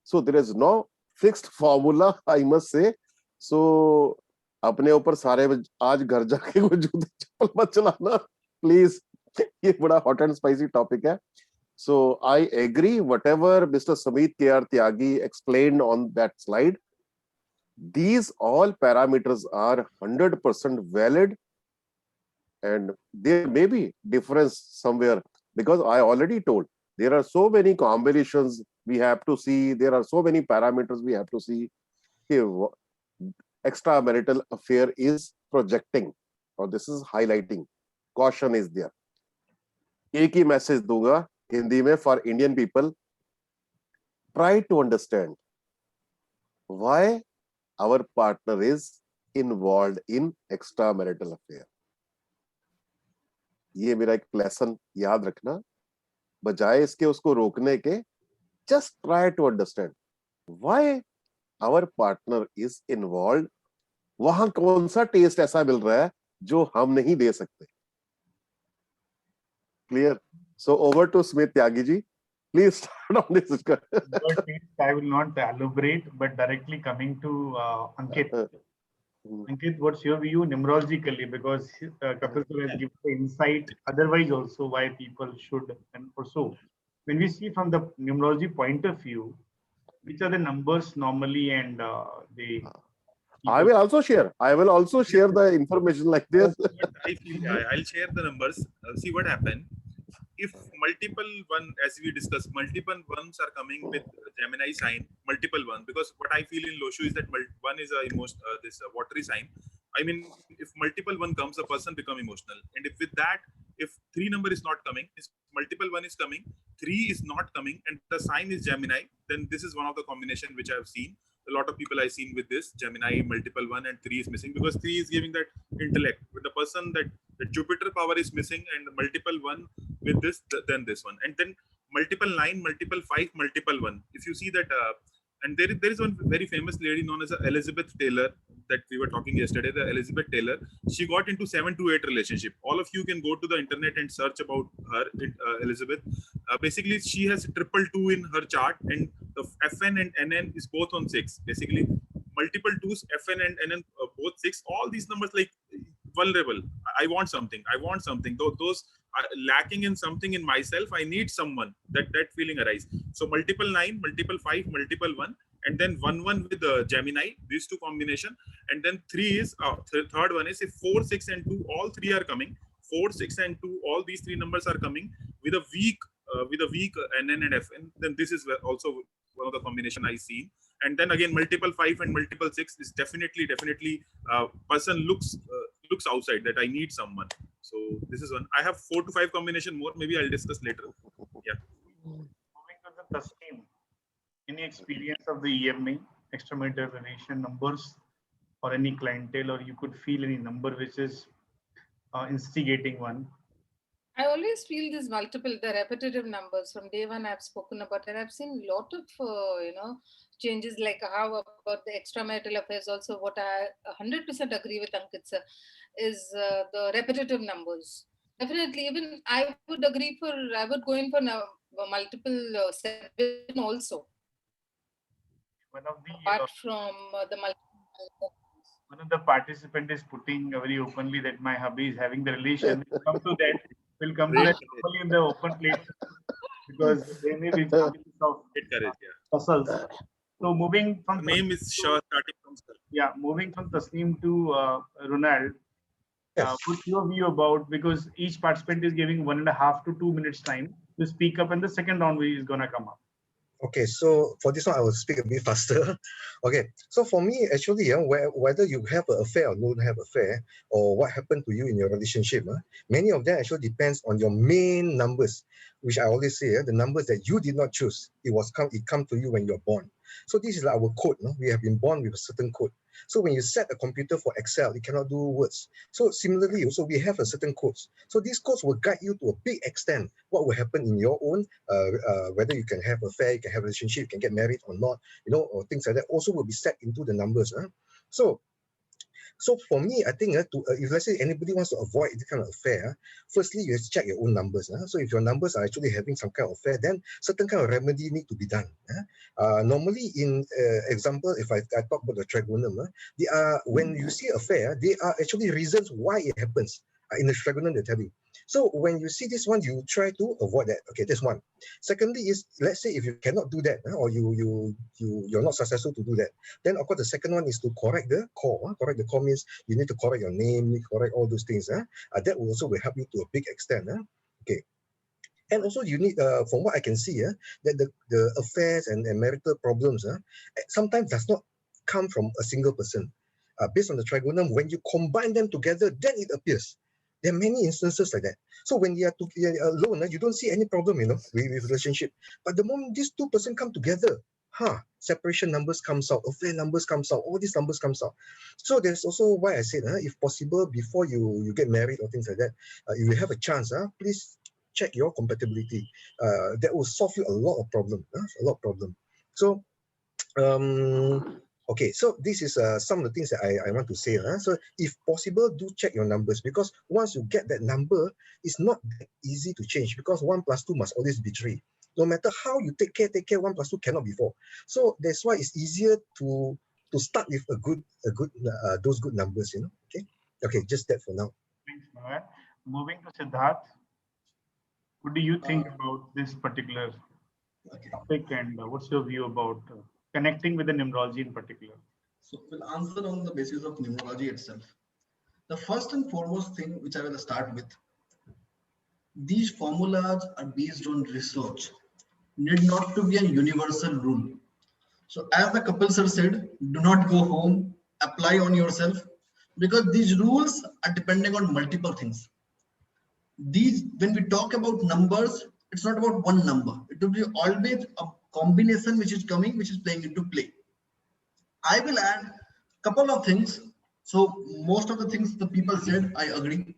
So there is no fixed formula, I must say. So अपने ऊपर सारे आज घर जाके वो जूते चप्पल मत चलाना प्लीज, ये बड़ा hot and spicy topic है. So I agree whatever Mr. Sumit K.R. Tyagi explained on that slide. These all parameters are 100% valid, and there may be difference somewhere, because I already told there are so many combinations we have to see. There are so many parameters we have to see. Extramarital affair is projecting, or this is highlighting. Caution is there. एक ही message दूंगा हिंदी में for Indian people. Try to understand why our partner is involved in extramarital affair. ये मेरा एक lesson याद रखना, बजाय इसके उसको रोकने के. Just try to understand why our partner is involved. वहां कौन सा टेस्ट ऐसा मिल रहा है जो हम नहीं दे सकते. Clear? So over to Sumit Tyagi ji. Please start on this discussion. I will not elaborate, but directly coming to Ankit. Ankit, what's your view numerologically? Because Kapil sir has given the insight, otherwise also why people should, and also when we see from the numerology point of view, which are the numbers normally and they I will also share. I will also share the information like this. What I feel, I'll share the numbers. See what happened. If multiple one, as we discussed, multiple ones are coming with Gemini sign, multiple one, because what I feel in Loshu is that one is a this watery sign. I mean, if multiple one comes, a person become emotional, and if with that, if 3 number is not coming, is multiple one is coming, 3 is not coming, and the sign is Gemini, then this is one of the combination which I have seen. A lot of people I've seen with this Gemini, multiple one, and 3 is missing, because 3 is giving that intellect. With the person that the Jupiter power is missing, and multiple one with this, then this one, and then multiple 9, multiple 5, multiple 1. If you see that, and there is one very famous lady known as Elizabeth Taylor that we were talking yesterday. The Elizabeth Taylor, she got into 7 to 8 relationship. All of you can go to the internet and search about her, Elizabeth. Basically, she has triple 2 in her chart, and the FN and NN is both on 6. Basically, multiple 2s, FN and NN both 6. All these numbers like vulnerable. I want something. I want something. Those are lacking in something in myself. I need someone. That feeling arise. So multiple 9, multiple 5, multiple 1, and then 1 with Gemini. These two combination, and then 3 is third one is if 4, 6, and 2. All 3 are coming. 4, 6, and 2. All these 3 numbers are coming with a weak NN and FN. Then this is also one of the combination I see. And then again, multiple 5 and multiple 6 is definitely person looks outside that I need someone. So this is one. I have 4 to 5 combination more. Maybe I'll discuss later. Yeah. Moving to the Tasneem, any experience of the EMA, extramarital relation numbers, or any clientele, or you could feel any number which is instigating one? I always feel these the repetitive numbers from day one I've spoken about, and I've seen a lot of, changes, like how about the extramarital affairs also. What I 100% agree with Ankit sir is the repetitive numbers. Definitely, even I would go in for multiple 7 also. One of the apart from the multiple. One of the participant is putting very openly that my hubby is having the relation. We'll come to that normally in the open place, because there may be chances of tussles. So moving from name is Shah, starting from moving from Tasneem to Ronald. What's your view about, because each participant is giving 1.5 to 2 minutes time to speak up, and the second round is gonna come up. Okay, so for this one, I will speak a bit faster. Okay, so for me, actually, whether you have an affair or don't have an affair, or what happened to you in your relationship, many of them actually depends on your main numbers, which I always say, the numbers that you did not choose. It come to you when you're born. So this is like our code. We have been born with a certain code. So when you set a computer for Excel, it cannot do words. So similarly, also we have a certain codes. So these codes will guide you to a big extent what will happen in your own, whether you can have an affair, you can have a relationship, you can get married or not, or things like that also will be set into the numbers. So for me, I think if let's say anybody wants to avoid this kind of affair, firstly, you have to check your own numbers. So if your numbers are actually having some kind of affair, then certain kind of remedy need to be done. Normally, in example, if I talk about the trigonum, when you see affair, they are actually reasons why it happens. In the trigonum, they tell you. So when you see this one, you try to avoid that. Okay, that's one. Secondly is, let's say if you cannot do that, or you're not successful to do that, then of course the second one is to correct the core. Correct the core means you need to correct your name, you need to correct all those things. That will also help you to a big extent. Okay. And also you need, from what I can see, that the affairs and marital problems sometimes does not come from a single person. Based on the trigonum, when you combine them together, then it appears. There are many instances like that. So when you are alone, you don't see any problem, with relationship. But the moment these two persons come together, separation numbers comes out, affair numbers comes out, all these numbers comes out. So there's also why I said, if possible, before you get married or things like that, if you have a chance, please check your compatibility. That will solve you a lot of problem. So okay, so this is some of the things that I want to say. So if possible, do check your numbers, because once you get that number, it's not that easy to change, because 1 + 2 must always be 3. No matter how you take care, 1 + 2 cannot be 4. So that's why it's easier to start with those good numbers. Okay, just that for now. Thanks, Noel. Moving to Siddharth, what do you think about this particular topic, and what's your view about connecting with the numerology in particular? So we'll answer on the basis of numerology itself. The first and foremost thing which I will start with, these formulas are based on research, need not to be a universal rule. So as the couple sir said, do not go home, apply on yourself, because these rules are depending on multiple things. These, when we talk about numbers, it's not about one number. It will be always a combination which is coming, which is playing into play. I will add a couple of things. So most of the things the people said, I agree.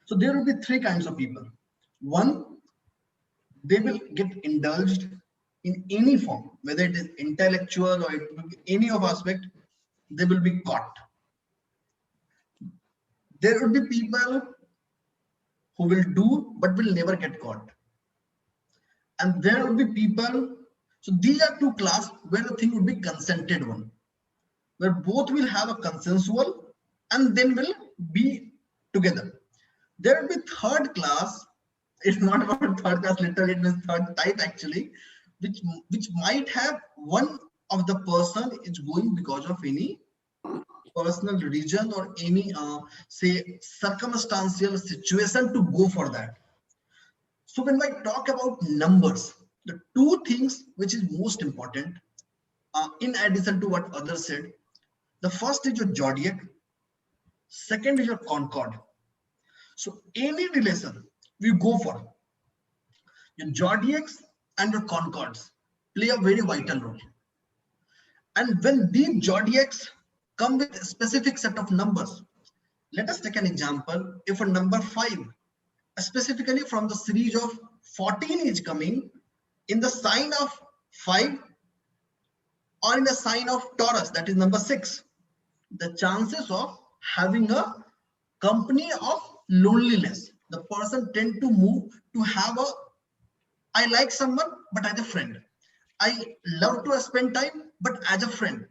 So there will be three kinds of people. One, they will get indulged in any form, whether it is intellectual or it will be any of aspect, they will be caught. There will be people who will do but will never get caught. And there will be people, so these are two classes where the thing would be consented one, where both will have a consensual and then will be together. There will be third class, it's not about third class literally, it means third type actually, which might have one of the person is going because of any personal reason or any say circumstantial situation to go for that. So when I talk about numbers, the two things which is most important, in addition to what others said, the first is your zodiac, second is your concord. So any relation we go for, your zodiacs and your concords play a very vital role. And when these zodiacs come with a specific set of numbers, let us take an example. If a number 5, specifically from the series of 14 is coming in the sign of 5 or in the sign of Taurus, that is number 6, the chances of having a company of loneliness, the person tend to move to have a, I like someone but as a friend, I love to spend time but as a friend.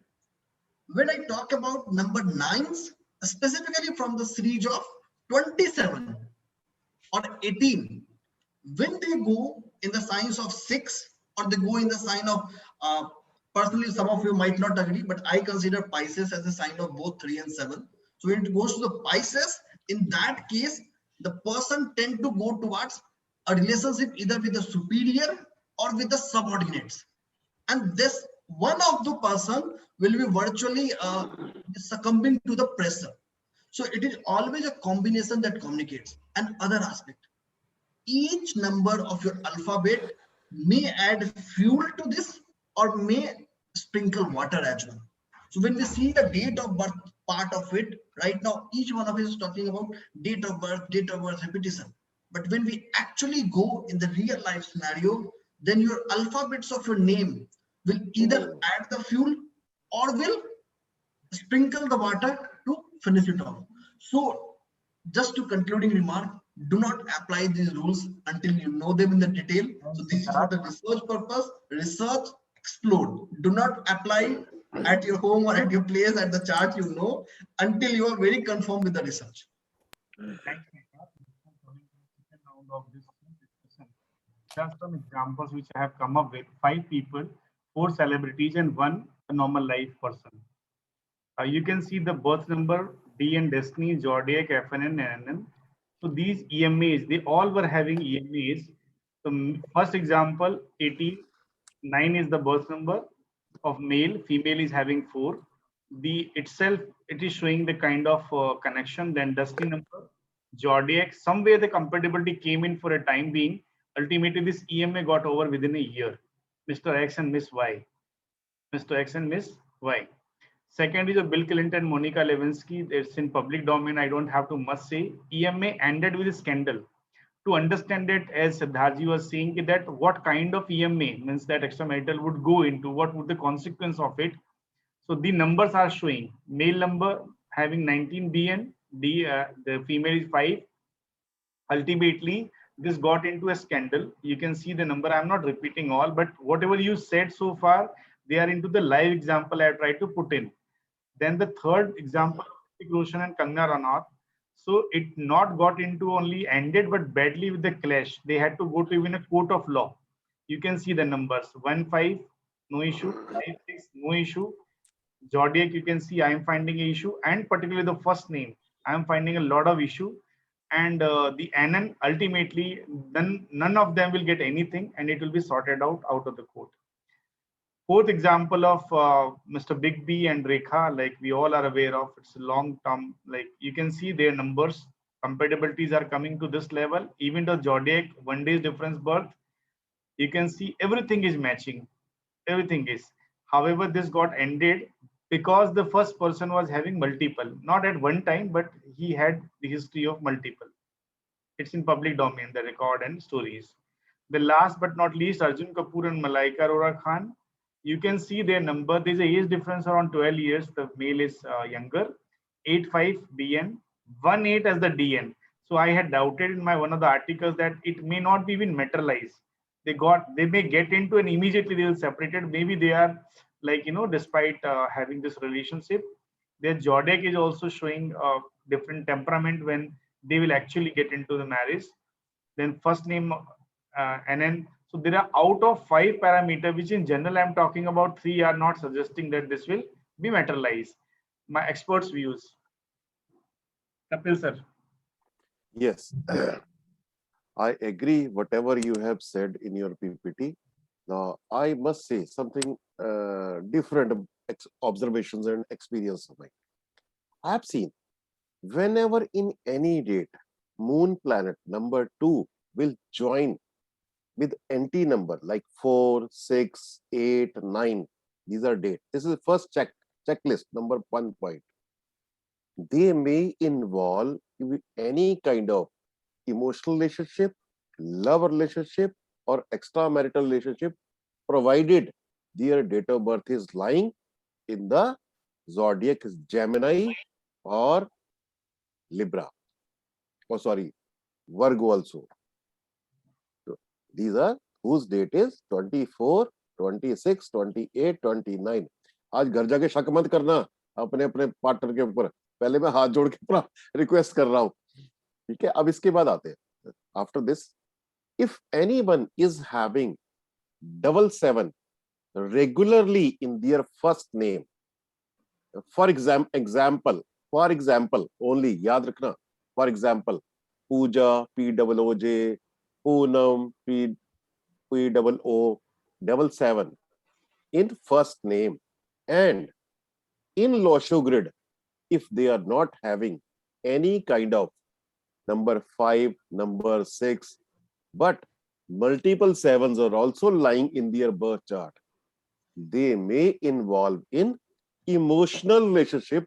When I talk about number 9s, specifically from the series of 27 or 18, when they go in the signs of 6 or they go in the sign of, personally some of you might not agree, but I consider Pisces as a sign of both 3 and 7. So when it goes to the Pisces, in that case, the person tend to go towards a relationship either with the superior or with the subordinates. And this one of the person will be virtually succumbing to the pressure. So it is always a combination that communicates. And other aspect, each number of your alphabet may add fuel to this or may sprinkle water as well. So when we see the date of birth part of it, right now, each one of us is talking about date of birth, repetition. But when we actually go in the real life scenario, then your alphabets of your name will either add the fuel or will sprinkle the water to finish it off. So just to concluding remark, do not apply these rules until you know them in the detail. So this is for the research purpose. Research, explore. Do not apply at your home or at your place at the chart you know until you are very confirmed with the research. Thanks, Mehta. Second round of this discussion. Just some examples which I have come up with: 5 people, 4 celebrities, and 1 normal life person. You can see the birth number, D and Destiny, Zodiac, FN and NN. So these EMAs, they all were having EMAs. So first example, 89 is the birth number of male, female is having 4. The itself, it is showing the kind of connection. Then Destiny number, Zodiac, somewhere the compatibility came in for a time being. Ultimately, this EMA got over within a year. Mr. X and Miss Y. Mr. X and Miss Y. Second is a Bill Clinton, Monica Lewinsky. It's in public domain. I don't have to much say. EMA ended with a scandal. To understand it, as Siddharji was saying, that what kind of EMA means that extramarital would go into, what would the consequence of it. So the numbers are showing male number having 19 BN, the female is 5. Ultimately, this got into a scandal. You can see the number. I'm not repeating all, but whatever you said so far, they are into the live example I tried to put in. Then the third example, Hrithik Roshan and Kangana Ranaut. So it not got into only ended, but badly with the clash. They had to go to even a court of law. You can see the numbers: 1-5, no issue; 5-6, no issue; Zodiac, you can see I am finding an issue, and particularly the first name, I am finding a lot of issue. And the NN, ultimately, then none of them will get anything, and it will be sorted out of the code. Fourth example of Mr. Big B and Rekha, like we all are aware of, it's long term. Like you can see their numbers, compatibilities are coming to this level. Even the Zodiac, 1 day difference birth, you can see everything is matching. Everything is. However, this got ended because the first person was having multiple, not at one time, but he had the history of multiple. It's in public domain, the record and stories. The last but not least, Arjun Kapoor and Malaika Arora Khan. You can see their number. There's a age difference around 12 years. The male is younger. 85 BN, 18 as the DN. So I had doubted in my one of the articles that it may not be even materialized. They may get into and immediately they will separate it. Maybe they are like, despite having this relationship, their Zodiac is also showing different temperament when they will actually get into the marriage. Then first name NN. So there are out of 5 parameters, which in general I'm talking about, 3 are not suggesting that this will be materialized. My experts' views. Kapil sir. Yes, I agree whatever you have said in your PPT. Now, I must say something different observations and experience of mine. I have seen whenever in any date, moon planet number 2 will join with NT number like 4, 6, 8, 9. These are dates. This is the first checklist, number 1 point. They may involve any kind of emotional relationship, love relationship, or extramarital relationship, provided their date of birth is lying in the zodiac is Gemini or Libra. Oh, sorry, Virgo also. So these are whose date is 24, 26, 28, 29. आज घर जाके शक मत करना अपने अपने partner के ऊपर. पहले मैं हाथ जोड़ के रिक्वेस्ट कर रहा हूं. ठीक है, अब इसके बाद आते हैं. After this, if anyone is having 77 regularly in their first name, for example, only याद रखना. For example, Pooja, P-O-O-J, Poonam, P-O-O-7 in first name, and in Losho grid, if they are not having any kind of number 5, number 6, but multiple 7s are also lying in their birth chart, they may involve in emotional relationship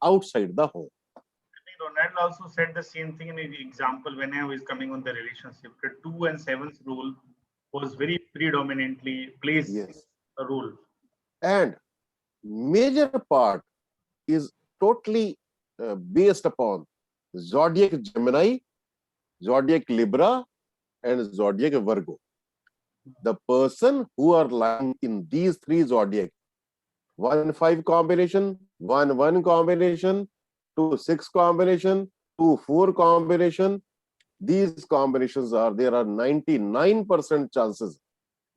outside the home. I think Ronald also said the same thing in the example when I was coming on the relationship. The 2 and 7th rule was very predominantly plays a role. And major part is totally based upon zodiac Gemini, zodiac Libra, and zodiac Virgo. The person who are lying in these 3 zodiac, 1-5 combination, 1-1 combination, 2-6 combination, 2-4 combination, these combinations there are 99% chances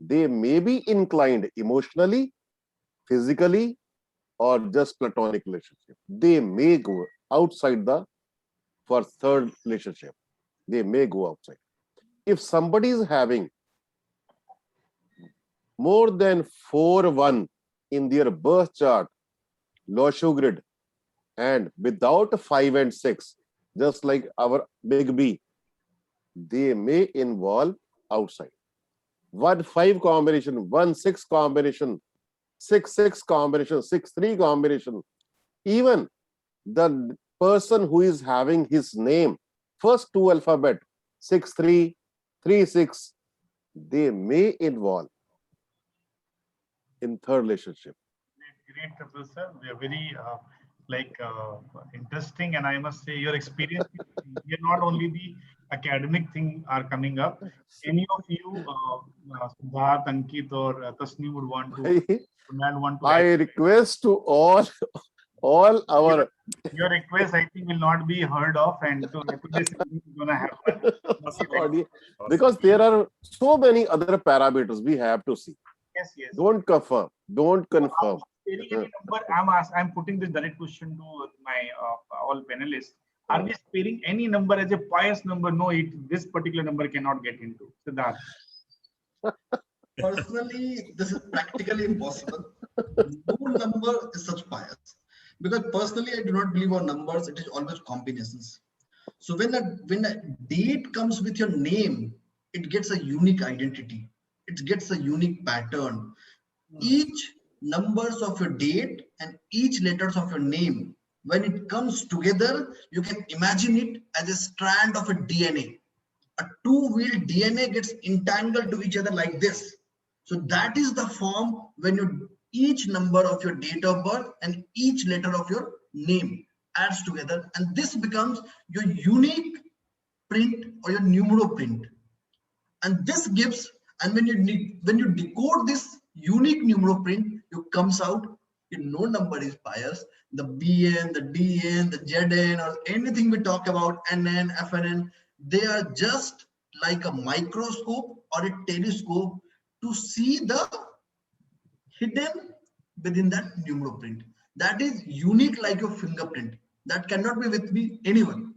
they may be inclined emotionally, physically, or just platonic relationship. They may go outside for third relationship. They may go outside. If somebody is having more than 4-1 in their birth chart, Losho grid, and without 5 and 6, just like our Big B, they may involve outside. 1-5 combination, 1-6 combination, 6-6 combination, 6-3 combination. Even the person who is having his name, first 2 alphabet, 6-3, 3-6, they may involve in third relationship. Great, Professor. We are very interesting, and I must say your experience here, not only the academic thing are coming up. Any of you, Siddharth, Ankit, or Tasneem would want to I request to all our your request, I think, will not be heard of, and so today something is going to happen. Because there are so many other parameters we have to see. Yes. Don't confirm. sparing any number? I'm putting this direct question to my all panelists. Are we sparing any number as a pious number? No, this particular number cannot get into. Siddharth. Personally, this is practically impossible. No number is such bias. Because personally, I do not believe on numbers, it is always combinations. So when a date comes with your name, it gets a unique identity. It gets a unique pattern. Each numbers of your date and each letters of your name, when it comes together, you can imagine it as a strand of a DNA. A two-wheel DNA gets entangled to each other like this. So that is the form when you each number of your date of birth and each letter of your name adds together, and this becomes your unique print or your numero print. And this gives, and when you decode this unique numero print, you comes out, no number is biased. The BN, the DN, the ZN, or anything we talk about, NN, FNN, they are just like a microscope or a telescope to see the hidden within that numero print. That is unique like your fingerprint. That cannot be with me, anyone.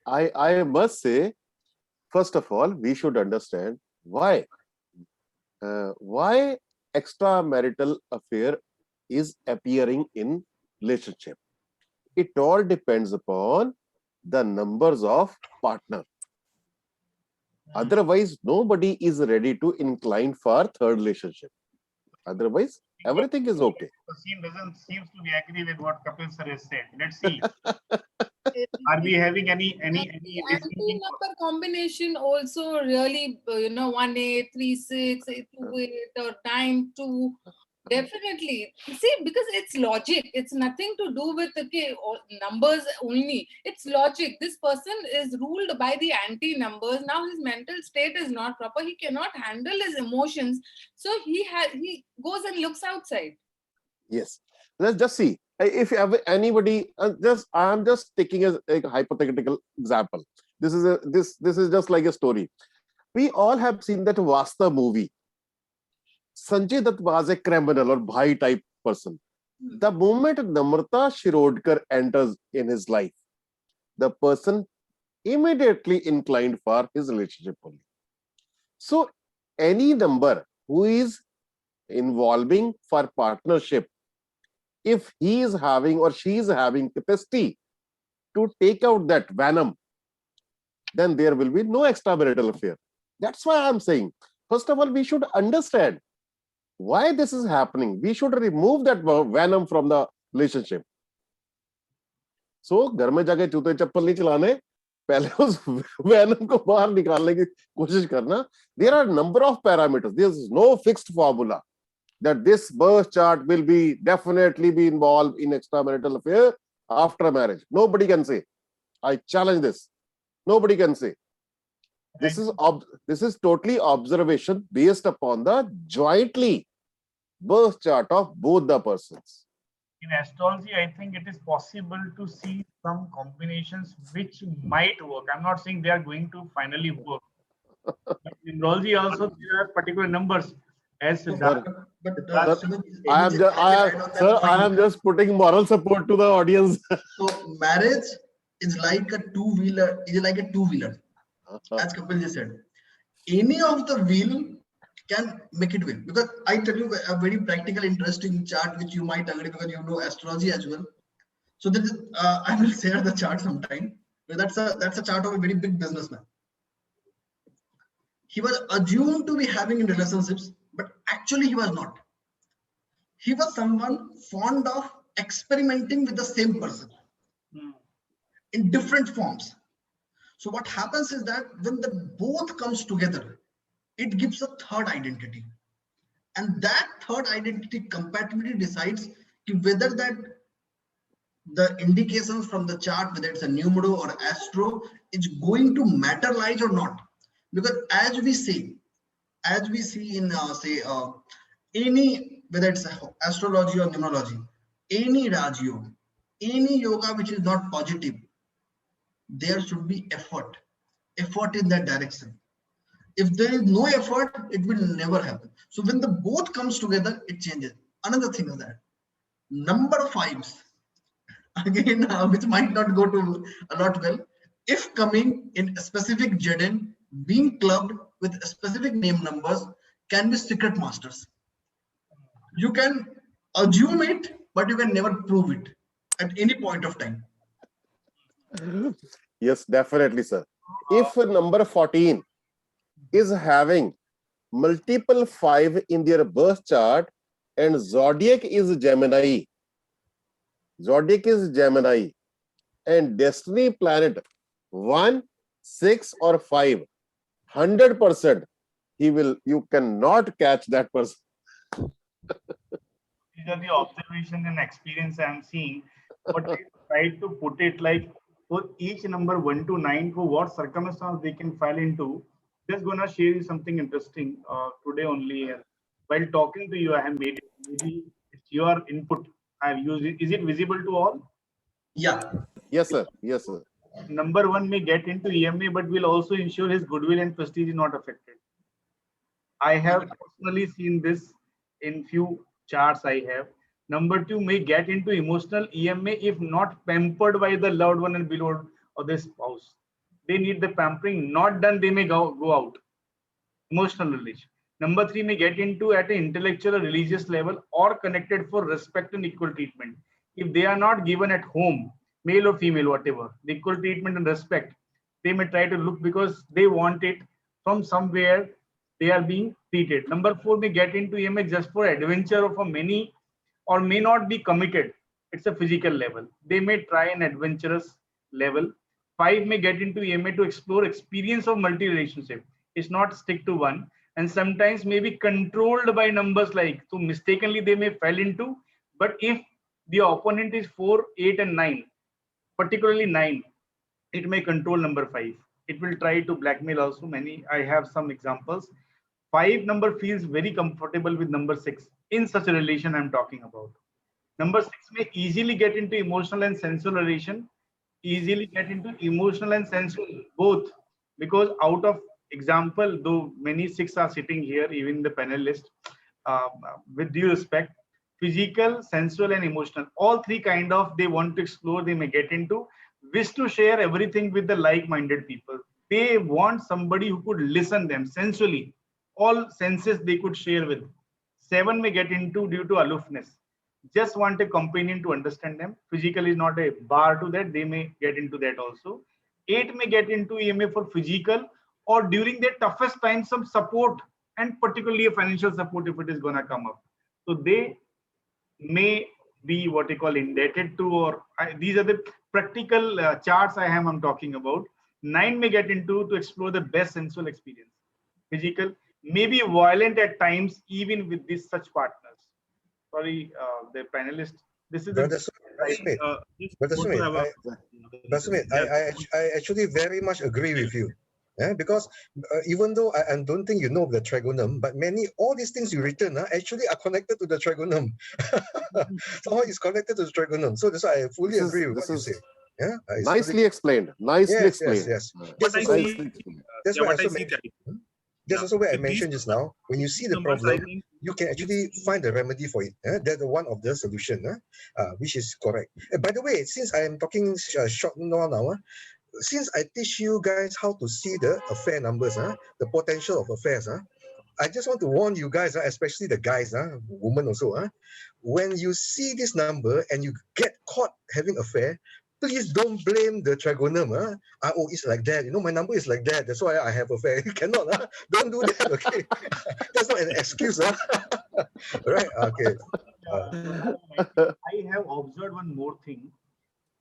I must say, first of all, we should understand why extramarital affair is appearing in relationship. It all depends upon the numbers of partner. Otherwise, nobody is ready to incline for third relationship. Otherwise, everything is okay. Doesn't seems to be agree with what Kapil sir has said. Let's see. Are we having any anti-number combination also really 1836, 828 or 92? Definitely. See, because it's logic. It's nothing to do with numbers only. It's logic. This person is ruled by the anti-numbers. Now his mental state is not proper. He cannot handle his emotions. So he goes and looks outside. Yes. Let's just see. If anybody, I'm just taking a hypothetical example. This is just like a story. We all have seen that Vasta movie. Sanjay Dutt was a criminal or bhai type person. The moment Namrata Shirodkar enters in his life, the person immediately inclined for his relationship only. So any number who is involving for partnership, if he is having or she is having capacity to take out that venom, then there will be no extramarital affair. That's why I'm saying, first of all, we should understand why this is happening. We should remove that venom from the relationship. So, घर में जाके जूते चप्पल नहीं चलाने, पहले उस venom को बाहर निकालने की कोशिश करना. There are a number of parameters. There is no fixed formula that this birth chart will definitely be involved in extramarital affair after marriage. Nobody can say. I challenge this. Nobody can say. This is totally observation based upon the jointly birth chart of both the persons. In astrology, I think it is possible to see some combinations which might work. I'm not saying they are going to finally work. But in astrology also there are particular numbers. As I am just putting moral support to the audience. So marriage is like a two-wheeler. As Kapil just said, any of the wheel can make it wheel. Because I tell you a very practical, interesting chart which you might agree because you know astrology as well. So that is, I will share the chart sometime. That's a chart of a very big businessman. He was assumed to be having in relationships, but actually he was not. He was someone fond of experimenting with the same person in different forms. So what happens is that when the both comes together, it gives a third identity. And that third identity compatibility decides whether that the indications from the chart, whether it's a numero or astro, is going to materialize or not. Because as we see in any, whether it's astrology or numerology, any Raj Yoga, any yoga which is not positive, there should be effort in that direction. If there is no effort, it will never happen. So when the both comes together, it changes. Another thing is that number fives, again, which might not go to a lot well, if coming in a specific ZN, being clubbed with specific name numbers can be secret masters. You can assume it, but you can never prove it at any point of time. Yes, definitely, sir. If number 14 is having multiple 5 in their birth chart and zodiac is Gemini, and destiny planet 1, 6 or 5, 100% you cannot catch that person. These are the observation and experience I'm seeing, but I try to put it like for each number 1 to 9, for what circumstance they can fall into. Just gonna share you something interesting today only. While talking to you, I have made it. Maybe it's your input. I've used it. Is it visible to all? Yeah. Yes, sir. Yes, sir. Number 1 may get into EMA, but will also ensure his goodwill and prestige is not affected. I have personally seen this in few charts I have. Number 2 may get into emotional EMA if not pampered by the loved one and beloved or their spouse. They need the pampering, not done, they may go out. Emotional relation. Number 3 may get into at an intellectual or religious level or connected for respect and equal treatment. If they are not given at home, male or female, whatever, the equal treatment and respect, they may try to look because they want it from somewhere they are being treated. Number 4 may get into EMA just for adventure or for many or may not be committed. It's a physical level. They may try an adventurous level. 5 may get into EMA to explore experience of multi-relationship. It's not stick to one, and sometimes may be controlled by numbers like, so mistakenly they may fall into, but if the opponent is 4, 8 and 9, particularly 9, it may control number 5. It will try to blackmail also. I have some examples. 5 number feels very comfortable with number 6 in such a relation I'm talking about. Number 6 may easily get into emotional and sensual relation, both, because out of example, though many 6 are sitting here, even the panelist, with due respect, physical, sensual and emotional, all 3 kind of they want to explore, they may get into, wish to share everything with the like-minded people. They want somebody who could listen them sensually, all senses they could share with. 7 may get into due to aloofness, just want a companion to understand them. Physical is not a bar to that, they may get into that also. 8 may get into EMA for physical or during their toughest time some support, and particularly a financial support if it is going to come up. So they may be what you call indebted to, or these are the practical charts I'm talking about. 9 may get into to explore the best sensual experience. Physical may be violent at times even with these such partners. Sorry, the panelists. This is Brother Smith, I actually very much agree with you. Yeah, because even though I don't think you know the trigonum, but all these things you written actually are connected to the trigonum. Somehow it's connected to the trigonum. So that's why I fully agree with what you say. Yeah, nicely explained. Nicely explained. Yes. That's also where I mentioned just now. When you see the problem, you can actually find a remedy for it. That's one of the solution, which is correct. By the way, since I am talking short now, since I teach you guys how to see the affair numbers, the potential of affairs, I just want to warn you guys, especially the guys, women also, when you see this number and you get caught having affair, please don't blame the trigonum. Oh, it's like that. My number is like that. That's why I have affair. You cannot. Don't do that. Okay, that's not an excuse. Right? Okay. I have observed one more thing.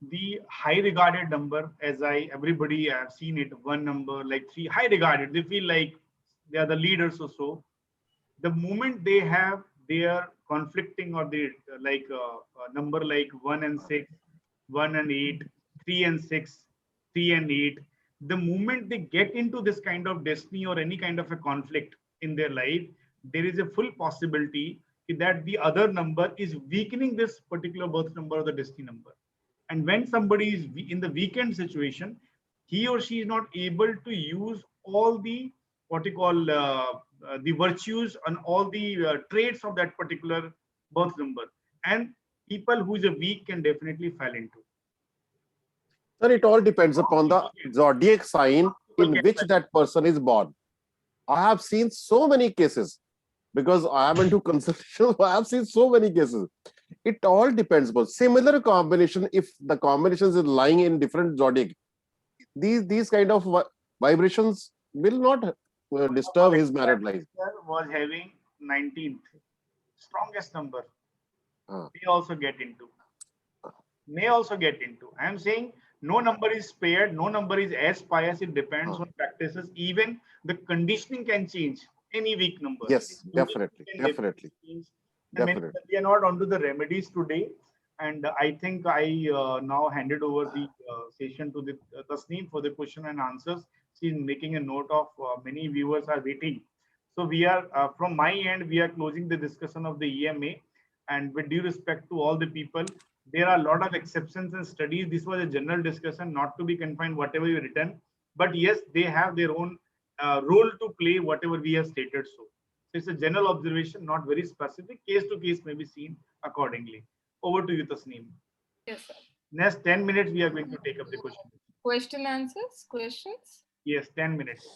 The high regarded number, as everybody have seen it, one number like 3, high regarded. They feel like they are the leaders or so. The moment they have their conflicting or the number like 1 and 6, 1 and 8, 3 and 6, 3 and 8, the moment they get into this kind of destiny or any kind of a conflict in their life, there is a full possibility that the other number is weakening this particular birth number or the destiny number. And when somebody is in the weekend situation, he or she is not able to use all the what you call the virtues and all the traits of that particular both number. And people who is a weak can definitely fall into. Sir, it all depends upon the zodiac sign in which that person is born. I have seen so many cases because I am into consultation. I have seen so many cases. It all depends upon similar combination. If the combinations is lying in different zodiac, these kind of vibrations will not disturb his married life. Was having 19th, strongest number. Ah. May also get into. May also get into. I am saying no number is spared, no number is as pious. It depends on practices. Even the conditioning can change any weak number. Yes, definitely. And we are not onto the remedies today. And I think I now handed over the session to the Tasneem for the question and answers. She's making a note of many viewers are waiting. So we are, from my end, we are closing the discussion of the EMA. And with due respect to all the people, there are a lot of exceptions and studies. This was a general discussion, not to be confined whatever you written. But yes, they have their own role to play, whatever we have stated. So it's a general observation, not very specific. Case to case may be seen accordingly. Over to you, Tasneem. Yes, sir. Next 10 minutes, we are going to take up the question. Question answers, questions? Yes, 10 minutes.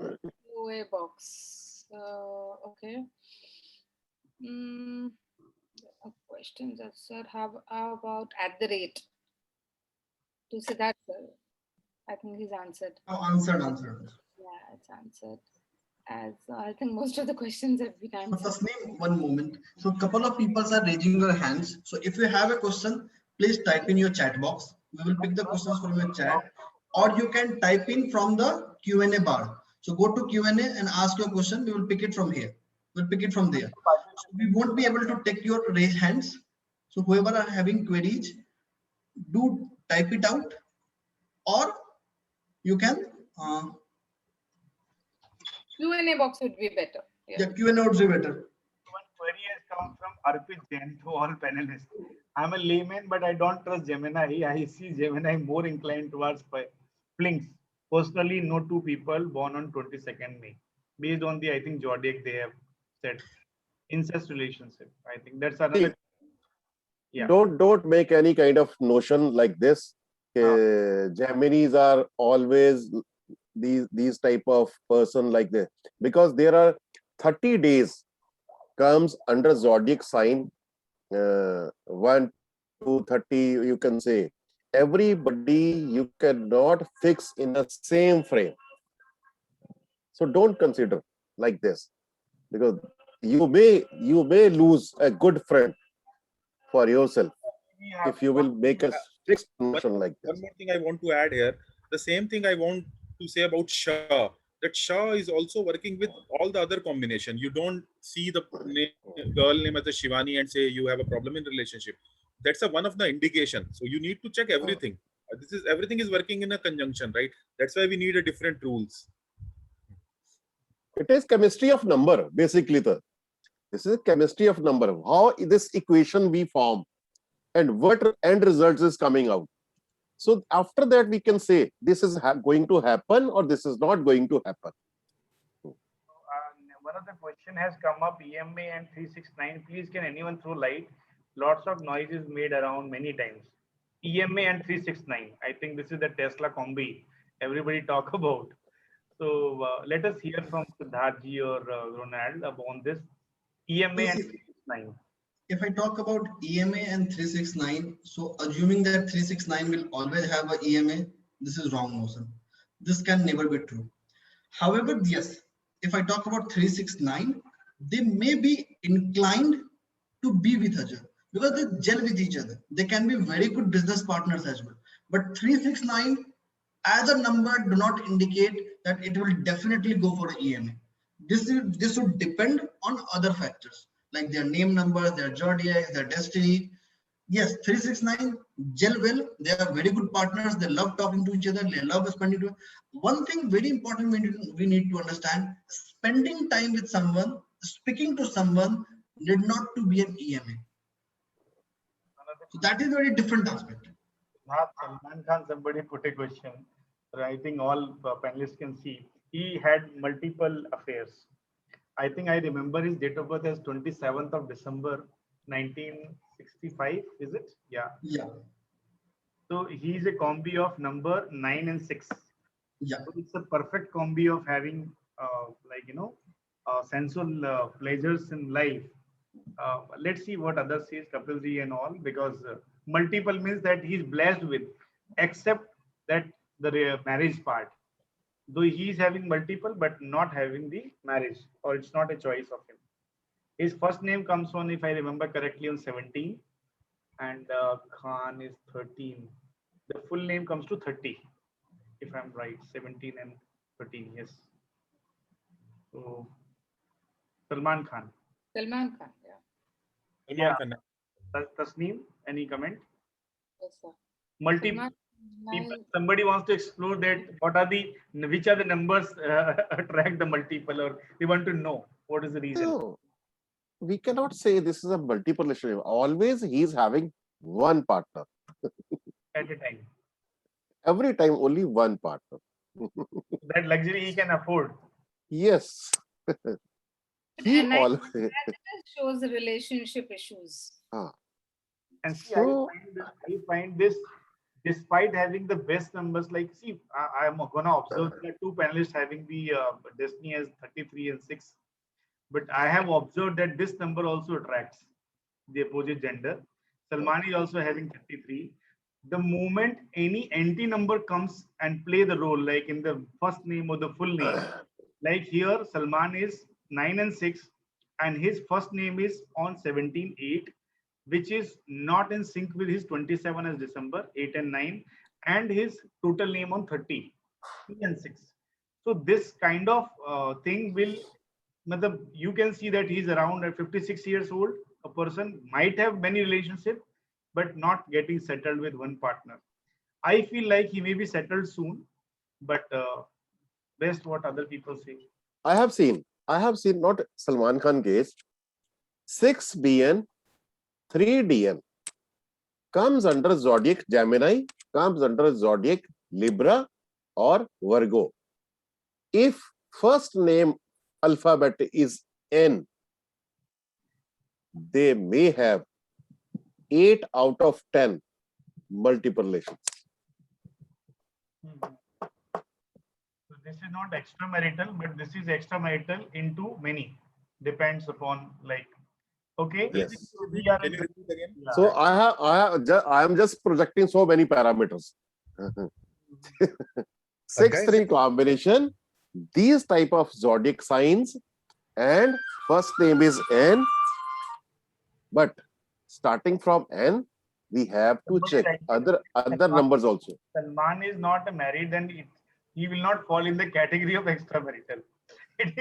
QA box. Okay. Questions, sir. How about at the rate? To say that, sir. I think he's answered. Oh, answered. Yeah, it's answered. As I think most of the questions have been answered. So Tasneem, one moment. So a couple of people are raising their hands. So if you have a question, please type in your chat box. We will pick the questions from your chat, or you can type in from the Q&A bar. So go to Q&A and ask your question. We will pick it from here. We'll pick it from there. So we won't be able to take your raised hands. So whoever are having queries, do type it out, or you can Q&A box would be better. Yeah, Q&A would be better. One query has come from Arpit Jain to all panelists. I'm a layman, but I don't trust Gemini. I see Gemini more inclined towards Flinks. Personally, no two people born on 22nd May. Based on the, I think, zodiac they have said. Incest relationship. I think that's another. Yeah. Don't make any kind of notion like this. Geminis are always these type of person like this, because there are 30 days comes under zodiac sign 1 to 30, you can say. Everybody you cannot fix in the same frame. So don't consider like this, because you may lose a good friend for yourself if you will make a fixed notion like this. One more thing I want to add here. The same thing I want to say about Shah. That Shah is also working with all the other combination. You don't see the girl name as a Shivani and say you have a problem in relationship. That's one of the indication. So you need to check everything. Everything is working in a conjunction, right? That's why we need a different rules. It is chemistry of number, basically. This is chemistry of number. How this equation we form and what end results is coming out. So after that, we can say this is going to happen or this is not going to happen. One of the question has come up, EMA and 369. Please, can anyone throw light? Lots of noise is made around many times. EMA and 369. I think this is the Tesla combi everybody talk about. So let us hear from Siddharth or Ronald on this EMA and 369. If I talk about EMA and 369, so assuming that 369 will always have a EMA, this is wrong motion. This can never be true. However, yes, if I talk about 369, they may be inclined to be with each other because they gel with each other. They can be very good business partners as well. But 369 as a number do not indicate that it will definitely go for an EMA. This would depend on other factors like their name numbers, their zodiac, their destiny. Yes, 369 gel well. They are very good partners. They love talking to each other. They love spending time. One thing very important we need to understand: spending time with someone, speaking to someone, need not to be an EMA. So that is a very different aspect. Salman Khan, somebody put a question. I think all panelists can see. He had multiple affairs. I think I remember his date of birth as 27th of December 1965, is it? Yeah. Yeah. So he's a combi of number 9 and 6. Yeah. So it's a perfect combi of having sensual pleasures in life. Let's see what others says, Kapilji and all, because multiple means that he's blessed with, except that the marriage part. Though he is having multiple, but not having the marriage, or it's not a choice of him. His first name comes on, if I remember correctly, on 17, and Khan is 13. The full name comes to 30, if I'm right. 17 and 13, yes. So Salman Khan. Salman Khan, yeah. Yeah. Tasneem, any comment? Yes, sir. Multiple Salman, people. Somebody wants to explore that. Which are the numbers attract the multiple, or they want to know what is the reason? No, we cannot say this is a multiple relationship. Always he is having one partner. At a time. Every time only one partner. That luxury he can afford. Yes. He and I always. that shows the relationship issues. And see, So, I find this, despite having the best numbers, like, see, I'm going to observe there are two panelists having the destiny as 33 and 6. But I have observed that this number also attracts the opposite gender. Salman is also having 33. The moment any anti number comes and play the role, like in the first name or the full name, like here, Salman is 9 and 6, and his first name is on 17/8, which is not in sync with his 27 as December, 8 and 9, and his total name on 30, 3 and 6. So this kind of thing will, you can see that he's around at 56 years old. A person might have many relationships, but not getting settled with one partner. I feel like he may be settled soon, but best what other people say. I have seen not Salman Khan case, 6 BN, 3 DN comes under zodiac Gemini, comes under zodiac Libra or Virgo. If first name alphabet is N, they may have 8 out of 10 multiple relations. So this is not extramarital, but this is extramarital into many. Depends upon, like, okay. Yes. Can you repeat again? So I am just projecting so many parameters. 6-3 combination, these type of zodiac signs, and first name is N, but starting from N, we have to check other numbers also. Salman is not married, then he will not fall in the category of extramarital.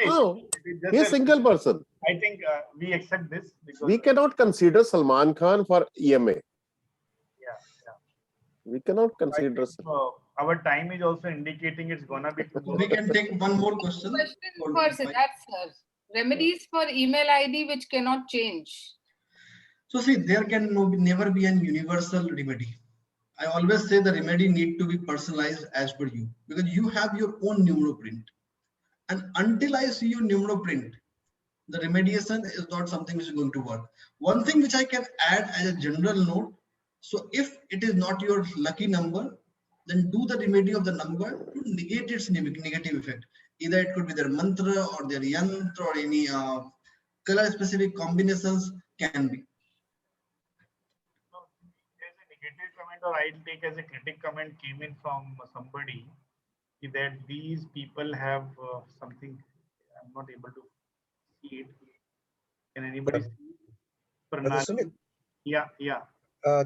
No, he is a single person. I think we accept this. Because we cannot consider Salman Khan for EMA. Yeah. We cannot consider. Our time is also indicating it's gonna be tomorrow. We can take one more question. Question for Siddharth, sir. Remedies for email ID which cannot change. So see, there can never be an universal remedy. I always say the remedy need to be personalized as per you, because you have your own numeroprint. And until I see your numeroprint, the remediation is not something which is going to work. One thing which I can add as a general note, so if it is not your lucky number, then do the remedy of the number to negate its negative effect. Either it could be their mantra or their yantra or any color specific combinations can be. There's a negative comment, or I'll take as a critic comment, came in from somebody that these people have something. I'm not able to see it. Can anybody see it? Yeah.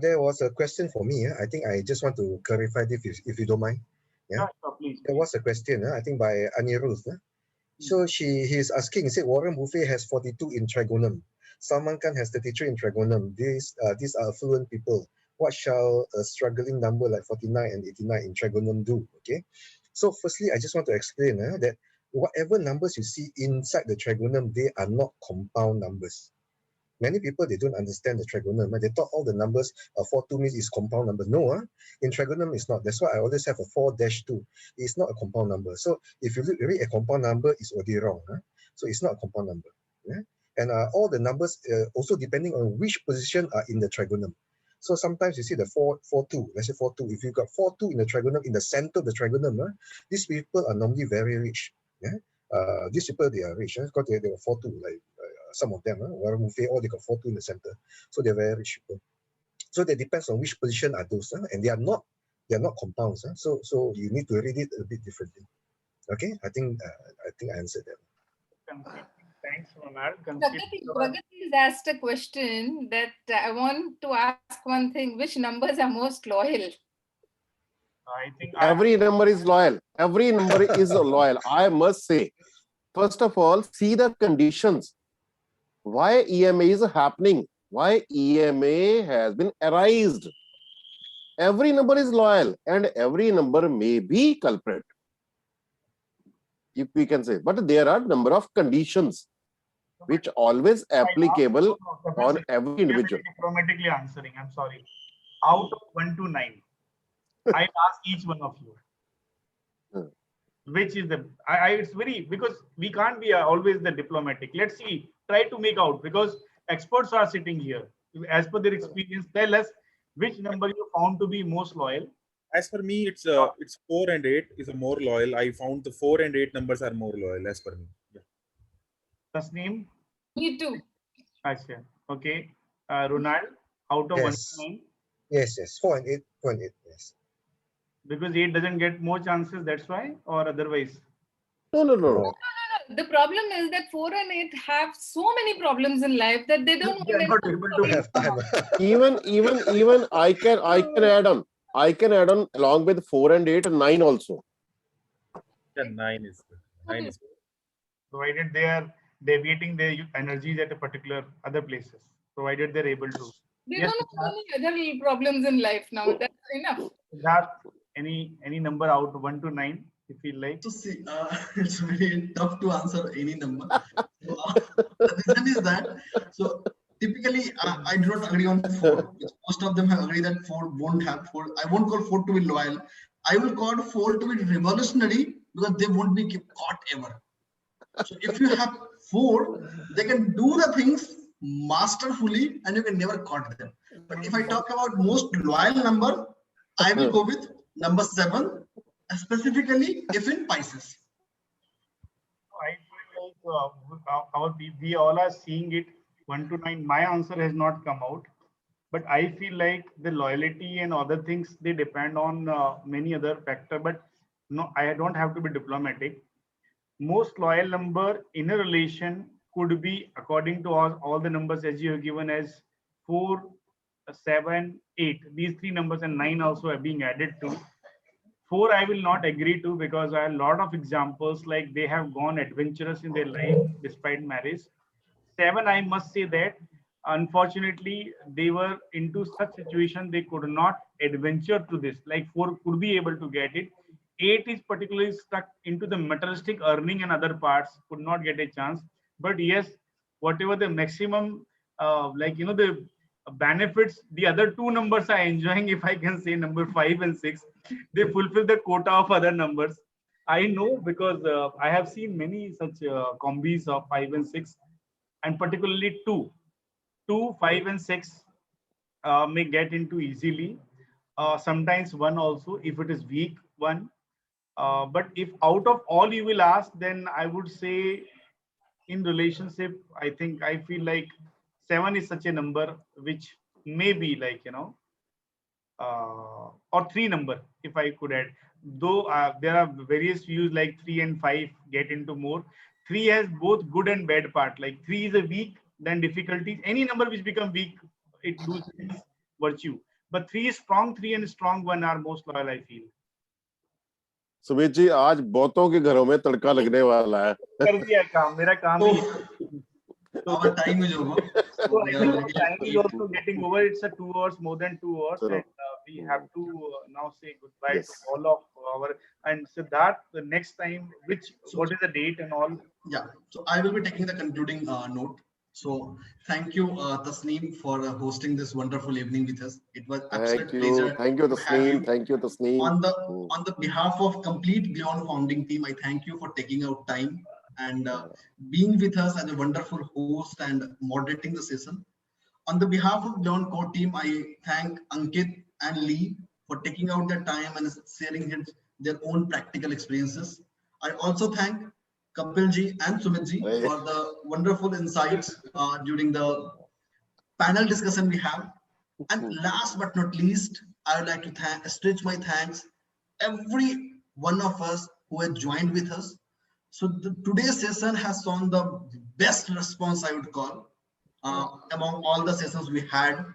There was a question for me. I think I just want to clarify this if you don't mind. Yeah, please. There was a question, I think by Anirudh. So he's asking, he said Warren Buffett has 42 in trigonum. Salman Khan has 33 in trigonum. These are affluent people. What shall a struggling number like 49 and 89 in trigonum do? Okay. So firstly, I just want to explain that whatever numbers you see inside the trigonum, they are not compound numbers. Many people, they don't understand the trigonum. They thought all the numbers 4-2 means is compound number. No, in trigonum it's not. That's why I always have a 4-2. It's not a compound number. So if you read a compound number, it's already wrong. So it's not a compound number. Yeah? And all the numbers also depending on which position are in the trigonum. So sometimes you see the 4-2, let's say 4-2. If you got 4-2 in the trigonum, in the center of the trigonum, these people are normally very rich. Yeah? These people, they are rich because they were 4-2, like some of them, Warren Buffett, all they got 4-2 in the center. So they're very rich people. So that depends on which position are those, and they are not compounds. So you need to read it a bit differently. Okay, I think I answered that. Thanks, Ronald. Pragati has asked a question that I want to ask one thing: which numbers are most loyal? I think every number is loyal. Every number is loyal. I must say, first of all, see the conditions. Why EMA is happening? Why EMA has been arised? Every number is loyal and every number may be culprit. If we can say, but there are number of conditions which always applicable on every individual. Diplomatically answering, I'm sorry. Out of 1 to 9, I ask each one of you, which is the, it's very, because we can't be always the diplomatic. Let's see, try to make out, because experts are sitting here. As per their experience, tell us which number you found to be most loyal. As for me, it's 4 and 8 is a more loyal. I found the 4 and 8 numbers are more loyal as per me. Yeah. Tasneem? Me too. Achha. Okay. Ronald, out of 1 to 9? Yes. 4 and 8. 4 and 8, yes. Because 8 doesn't get more chances, that's why, or otherwise? No. The problem is that 4 and 8 have so many problems in life that they don't not able to have time. even I can add on. I can add on along with 4 and 8 and 9 also. Yeah, 9 is good. 9 is good. Provided they are deviating their energies at a particular other places, provided they're able to. They don't have any other problems in life now. That's enough. That any number out 1 to 9, if you like. So see, it's very tough to answer any number. The reason is that, so typically I do not agree on 4. Most of them have agreed that 4 won't have 4. I won't call 4 to be loyal. I will call 4 to be revolutionary because they won't be caught ever. So if you have 4, they can do the things masterfully and you can never caught them. But if I talk about most loyal number, I will go with number 7, specifically if in Pisces. I feel like we all are seeing it 1 to 9. My answer has not come out, but I feel like the loyalty and other things, they depend on many other factors. But no, I don't have to be diplomatic. Most loyal number in a relation could be, according to all the numbers as you have given, as 4, 7, 8. These 3 numbers and 9 also are being added to. 4 I will not agree to, because I have a lot of examples like they have gone adventurous in their life despite marriage. 7, I must say that unfortunately they were into such situation they could not adventure to this. Like 4 could be able to get it. 8 is particularly stuck into the materialistic earning and other parts, could not get a chance. But yes, whatever the maximum, the benefits, the other 2 numbers are enjoying, if I can say, number 5 and 6, they fulfill the quota of other numbers. I know, because I have seen many such combis of 5 and 6, and particularly 2, 5 and 6 may get into easily. Sometimes 1 also, if it is weak 1. But if out of all you will ask, then I would say in relationship, I feel like 7 is such a number which may be like, or 3 number, if I could add. Though there are various views like 3 and 5 get into more. 3 has both good and bad part. Like 3 is a weak, then difficulties. Any number which become weak, it loses its virtue. But 3 is strong, 3 and strong 1 are most loyal, I feel. Sumit ji, आज बहुतों के घरों में तड़का लगने वाला है. कर दिया काम, मेरा काम ही. Our time is over. So time is also getting over. It's a 2 hours, more than 2 hours, and we have to now say goodbye to all of our. And Siddharth, the next time, what is the date and all? Yeah, so I will be taking the concluding note. So thank you, Tasneem, for hosting this wonderful evening with us. It was absolute pleasure. Thank you, Tasneem. Thank you, Tasneem. On the behalf of complete Beyond Founding team, I thank you for taking out time and being with us as a wonderful host and moderating the session. On the behalf of Gleon core team, I thank Ankit and Lee for taking out their time and sharing their own practical experiences. I also thank Kapilji and Sumitji for the wonderful insights during the panel discussion we have. And last but not least, I would like to stretch my thanks every one of us who has joined with us. So today's session has shown the best response, I would call, among all the sessions we had.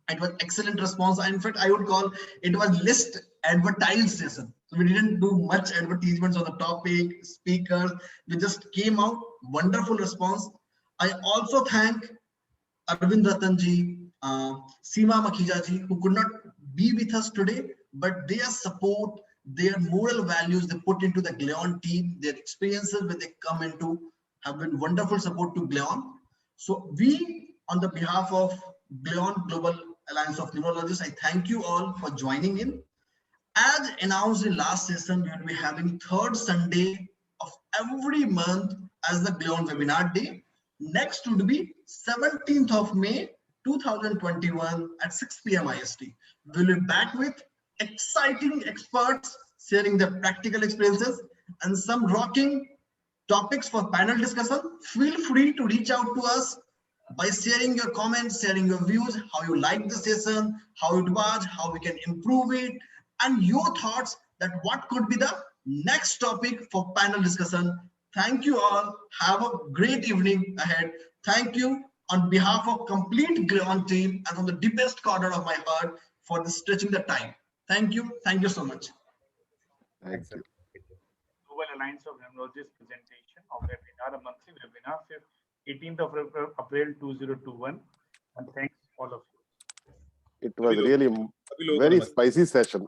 It was excellent response. In fact, I would call it was least advertised session. So we didn't do much advertisements on the topic, speakers. We just came out, wonderful response. I also thank Arvind Ratanji, Seema Makhijaji, who could not be with us today, but their support, their moral values they put into the Gleon team, their experiences when they come into have been wonderful support to Gleon. So we, on the behalf of Gleon Global Alliance of Neurologists, I thank you all for joining in. As announced in last session, we will be having third Sunday of every month as the Gleon Webinar Day. Next would be 17th of May 2021 at 6 p.m. IST. We'll be back with exciting experts sharing their practical experiences and some rocking topics for panel discussion. Feel free to reach out to us by sharing your comments, sharing your views, how you like the session, how it was, how we can improve it, and your thoughts that what could be the next topic for panel discussion. Thank you all. Have a great evening ahead. Thank you on behalf of complete Gleon team and from the deepest corner of my heart for stretching the time. Thank you. Thank you so much. Thank you. Global Alliance of Neurologists presentation of webinar, a monthly webinar, 18th of April 2021. And thanks all of you. It was really very spicy session.